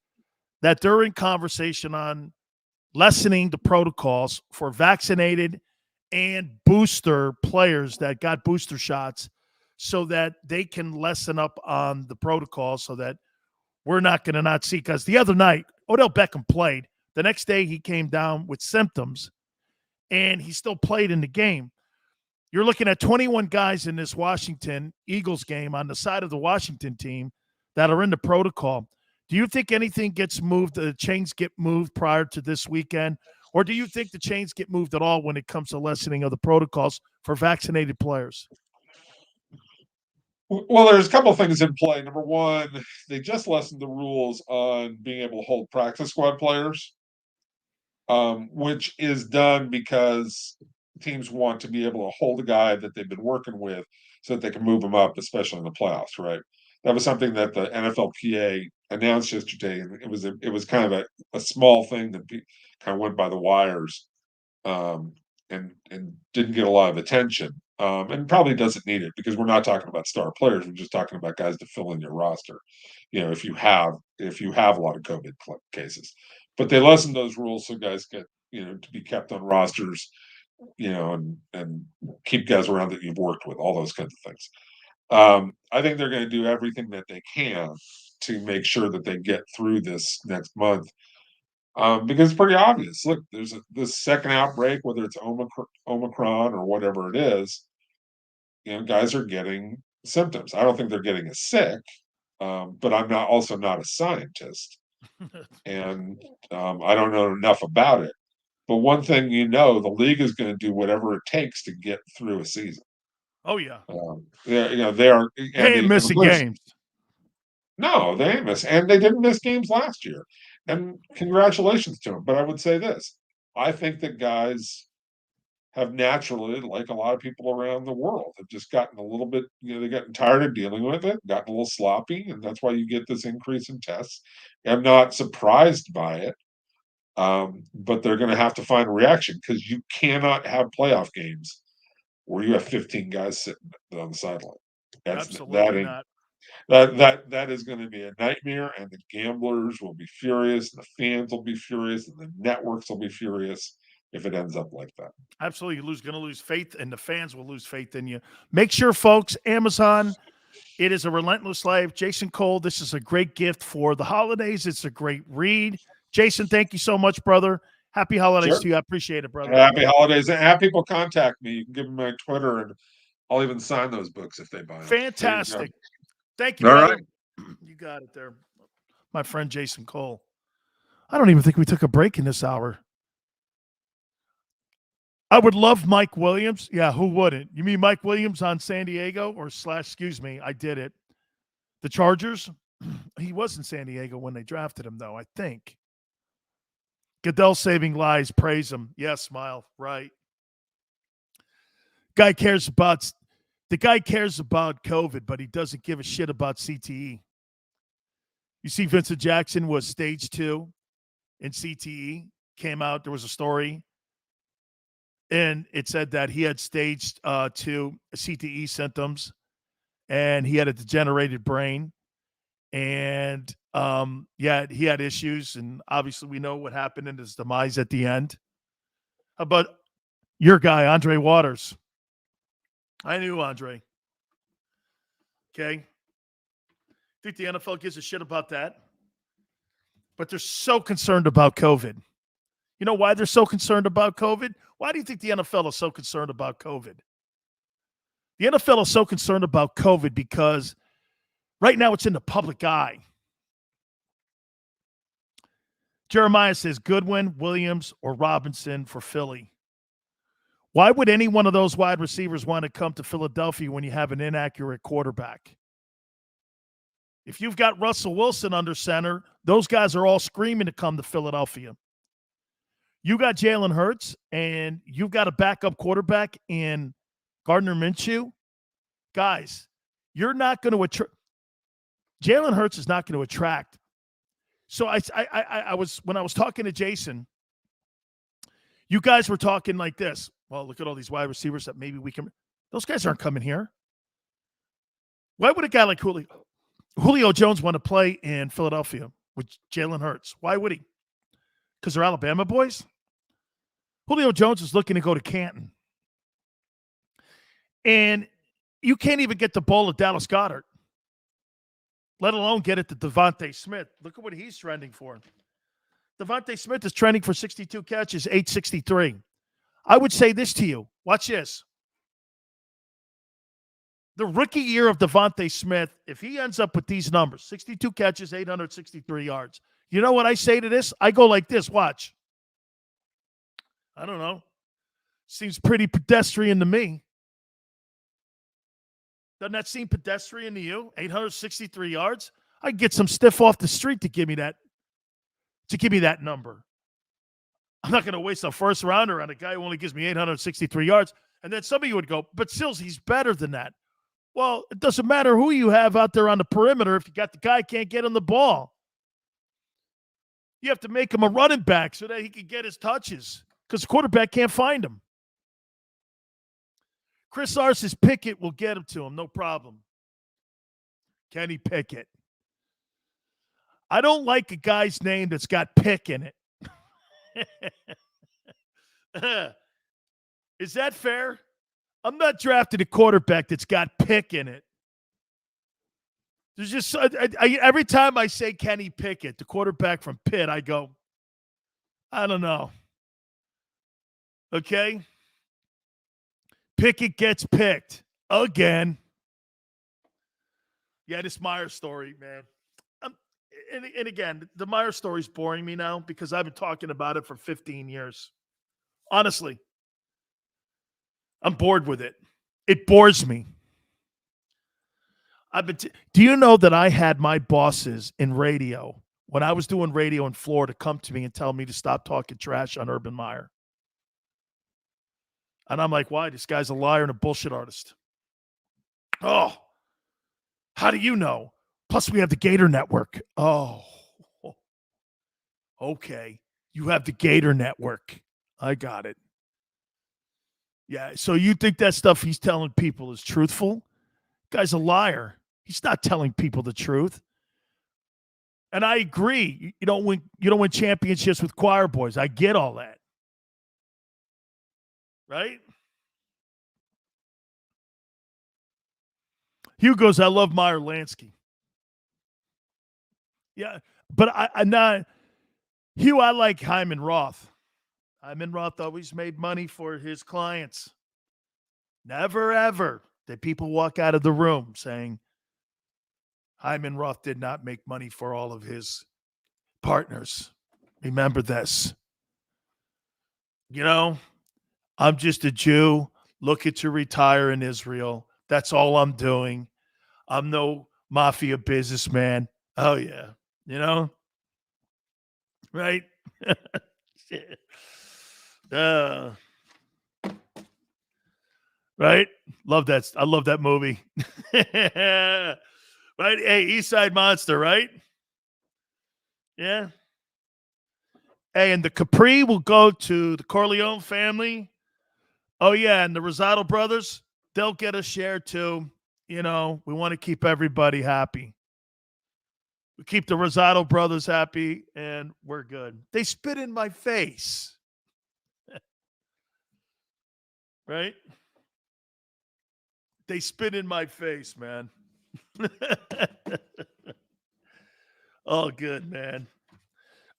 that they're in conversation on lessening the protocols for vaccinated and booster players that got booster shots, so that they can lessen up on the protocol, so that we're not going to not see. Because the other night, Odell Beckham played. The next day, he came down with symptoms, and he still played in the game. You're looking at 21 guys in this Washington Eagles game on the side of the Washington team that are in the protocol. Do you think anything gets moved, the chains get moved prior to this weekend? Or do you think the chains get moved at all when it comes to lessening of the protocols for vaccinated players?
Well, there's a couple of things in play. Number one, they just lessened the rules on being able to hold practice squad players, which is done because teams want to be able to hold a guy that they've been working with so that they can move him up, especially in the playoffs, right? That was something that the NFLPA announced yesterday, and it was kind of a small thing that kind of went by the wires, and didn't get a lot of attention, and probably doesn't need it, because we're not talking about star players. We're just talking about guys to fill in your roster. If you have a lot of COVID cases, but they lessened those rules so guys get to be kept on rosters, and keep guys around that you've worked with, all those kinds of things. I think they're going to do everything that they can to make sure that they get through this next month, because it's pretty obvious. Look, there's this second outbreak, whether it's Omicron or whatever it is. Guys are getting symptoms. I don't think they're getting as sick, but I'm also not a scientist, and I don't know enough about it. But one thing the league is going to do whatever it takes to get through a season.
Oh yeah.
They are.
They ain't missing games.
No, they ain't missing, and they didn't miss games last year. And congratulations to them. But I would say this: I think that guys have naturally, like a lot of people around the world, have just gotten a little bit. They've gotten tired of dealing with it, gotten a little sloppy, and that's why you get this increase in tests. I'm not surprised by it, but they're going to have to find a reaction, because you cannot have playoff games where you have 15 guys sitting on the sideline.
Absolutely not.
That is going to be a nightmare, and the gamblers will be furious, and the fans will be furious, and the networks will be furious if it ends up like that.
Absolutely. You're going to lose faith, and the fans will lose faith in you. Make sure, folks, Amazon, it is a relentless life. Jason Cole, this is a great gift for the holidays. It's a great read. Jason, thank you so much, brother. Happy holidays to you. I appreciate it, brother.
Happy holidays. And have people contact me. You can give them my Twitter, and I'll even sign those books if they buy them.
Fantastic. Thank you,
All
brother.
right.
You got it there. My friend Jason Cole. I don't even think we took a break in this hour. I would love Mike Williams. Yeah, who wouldn't? You mean Mike Williams on San Diego I did it. The Chargers? He was in San Diego when they drafted him, though, I think. Goodell saving lives. Praise him. Yes, smile. Right. The guy cares about COVID, but he doesn't give a shit about CTE. You see, Vincent Jackson was stage 2 in CTE. Came out, there was a story, and it said that he had stage 2 CTE symptoms, and he had a degenerated brain. And he had issues, and obviously we know what happened in his demise at the end. How about your guy, Andre Waters? I knew Andre. Okay. Think the NFL gives a shit about that? But they're so concerned about COVID. You know why they're so concerned about COVID? Why do you think the NFL is so concerned about COVID? The NFL is so concerned about COVID because right now it's in the public eye. Jeremiah says Goodwin, Williams, or Robinson for Philly. Why would any one of those wide receivers want to come to Philadelphia when you have an inaccurate quarterback? If you've got Russell Wilson under center, those guys are all screaming to come to Philadelphia. You got Jalen Hurts, and you've got a backup quarterback in Gardner Minshew. Guys, you're not going to attract. Jalen Hurts is not going to attract. So when I was talking to Jason, you guys were talking like this. Well, look at all these wide receivers that maybe we can. Those guys aren't coming here. Why would a guy like Julio Jones want to play in Philadelphia with Jalen Hurts? Why would he? Because they're Alabama boys? Julio Jones is looking to go to Canton. And you can't even get the ball at Dallas Goedert, let alone get it to Devontae Smith. Look at what he's trending for. Devontae Smith is trending for 62 catches, 863. I would say this to you. Watch this. The rookie year of Devontae Smith, if he ends up with these numbers, 62 catches, 863 yards, you know what I say to this? I go like this. Watch. I don't know. Seems pretty pedestrian to me. Doesn't that seem pedestrian to you? 863 yards? I'd get some stiff off the street to give me that number. I'm not going to waste a first rounder on a guy who only gives me 863 yards. And then some of you would go, but Sills, he's better than that. Well, it doesn't matter who you have out there on the perimeter if you got the guy who can't get on the ball. You have to make him a running back so that he can get his touches because the quarterback can't find him. Chris R says Pickett will get him to him, no problem. Kenny Pickett. I don't like a guy's name that's got pick in it. Is that fair? I'm not drafting a quarterback that's got pick in it. There's just every time I say Kenny Pickett, the quarterback from Pitt, I go, I don't know. Okay? Pickett gets picked again. Yeah, this Meyer story, man. And again, the Meyer story is boring me now because I've been talking about it for 15 years. Honestly, I'm bored with it. It bores me. Do you know that I had my bosses in radio when I was doing radio in Florida come to me and tell me to stop talking trash on Urban Meyer? And I'm like, why? This guy's a liar and a bullshit artist. Oh, how do you know? Plus, we have the Gator Network. Oh, okay. You have the Gator Network. I got it. Yeah, so you think that stuff he's telling people is truthful? Guy's a liar. He's not telling people the truth. And I agree. You don't win championships with choir boys. I get all that. Right? Hugh goes, I love Meyer Lansky. Yeah, but I'm not. Hugh, I like Hyman Roth. Hyman Roth always made money for his clients. Never, ever did people walk out of the room saying Hyman Roth did not make money for all of his partners. Remember this. You know, I'm just a Jew looking to retire in Israel. That's all I'm doing. I'm no mafia businessman. Oh, yeah. You know? Right? Right? Love that. I love that movie. Right? Hey, East Side Monster, right? Yeah. Hey, and the Capri will go to the Corleone family. Oh, yeah, and the Rosado brothers, they'll get a share too. You know, we want to keep everybody happy. We keep the Rosado brothers happy, and we're good. They spit in my face. Right? They spit in my face, man. Oh, good, man.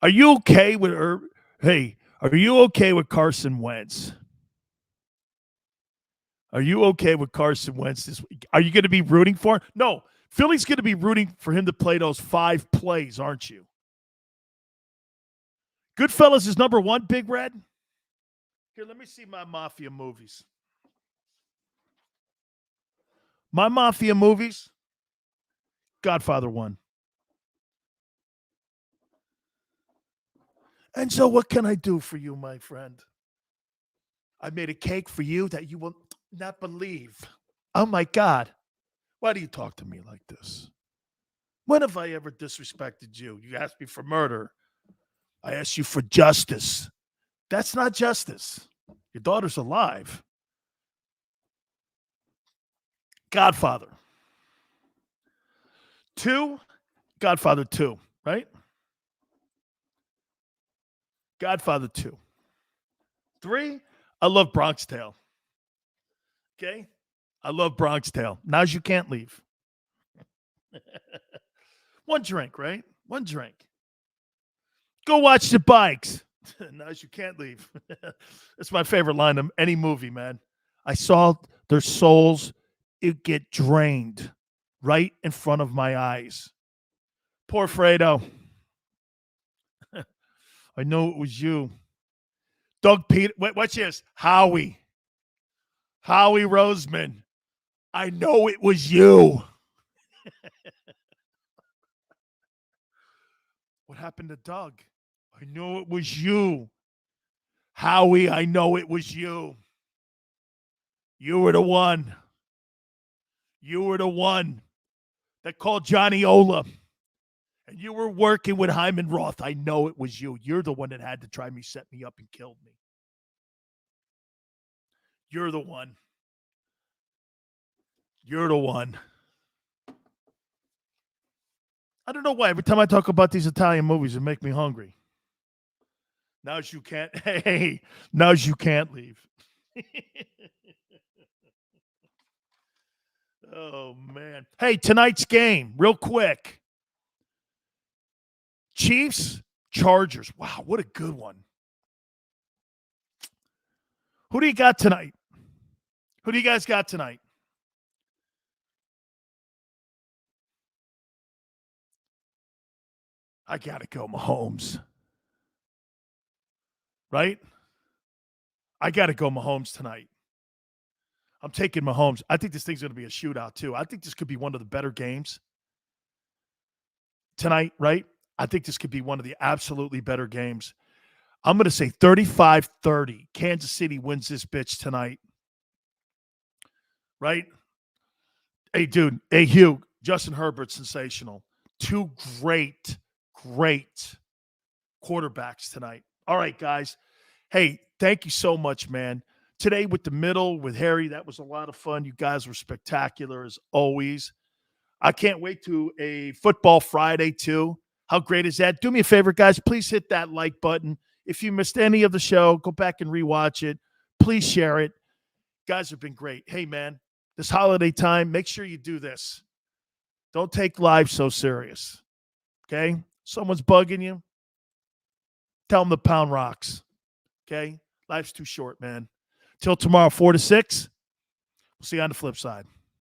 Are you okay with her? Hey, are you okay with Carson Wentz? Are you okay with Carson Wentz this week? Are you going to be rooting for him? No, Philly's going to be rooting for him to play those 5 plays, aren't you? Goodfellas is number 1, Big Red. Here, let me see my Mafia movies. My Mafia movies, Godfather 1. And so what can I do for you, my friend? I made a cake for you that you will not believe. Oh, my God. Why do you talk to me like this? When have I ever disrespected you? You asked me for murder. I asked you for justice. That's not justice. Your daughter's alive. Godfather 2, Godfather 2, right? Godfather 2. 3, I love Bronx Tale. Okay? I love Bronx Tale. Now's you can't leave. 1 drink, right? 1 drink. Go watch the bikes. Now's you can't leave. That's my favorite line of any movie, man. I saw their souls get drained right in front of my eyes. Poor Fredo. I know it was you. Doug Peter. Wait, watch this. Howie Roseman. I know it was you. What happened to Doug? I know it was you. Howie, I know it was you. You were the one. You were the one that called Johnny Ola. And you were working with Hyman Roth. I know it was you. You're the one that had to try me, set me up, and killed me. You're the one. You're the one. I don't know why. Every time I talk about these Italian movies, it make me hungry. Now's you can't. Hey, now's you can't leave. Oh, man. Hey, tonight's game, real quick. Chiefs, Chargers. Wow, what a good one. Who do you got tonight? Who do you guys got tonight? I got to go Mahomes. Right? I got to go Mahomes tonight. I'm taking Mahomes. I think this thing's going to be a shootout, too. I think this could be one of the better games tonight, right? I think this could be one of the absolutely better games. I'm going to say 35-30. Kansas City wins this bitch tonight. Right? Hey, dude. Hey, Hugh. Justin Herbert's sensational. 2 great quarterbacks tonight. All right, guys. Hey, thank you so much, man. Today with the middle, with Harry, that was a lot of fun. You guys were spectacular as always. I can't wait to a Football Friday too. How great is that? Do me a favor, guys. Please hit that like button. If you missed any of the show, go back and rewatch it. Please share it. Guys have been great. Hey, man, this holiday time, make sure you do this. Don't take life so serious, okay? Someone's bugging you. Tell them the pound rocks, okay? Life's too short, man. Till tomorrow, 4 to 6. We'll see you on the flip side.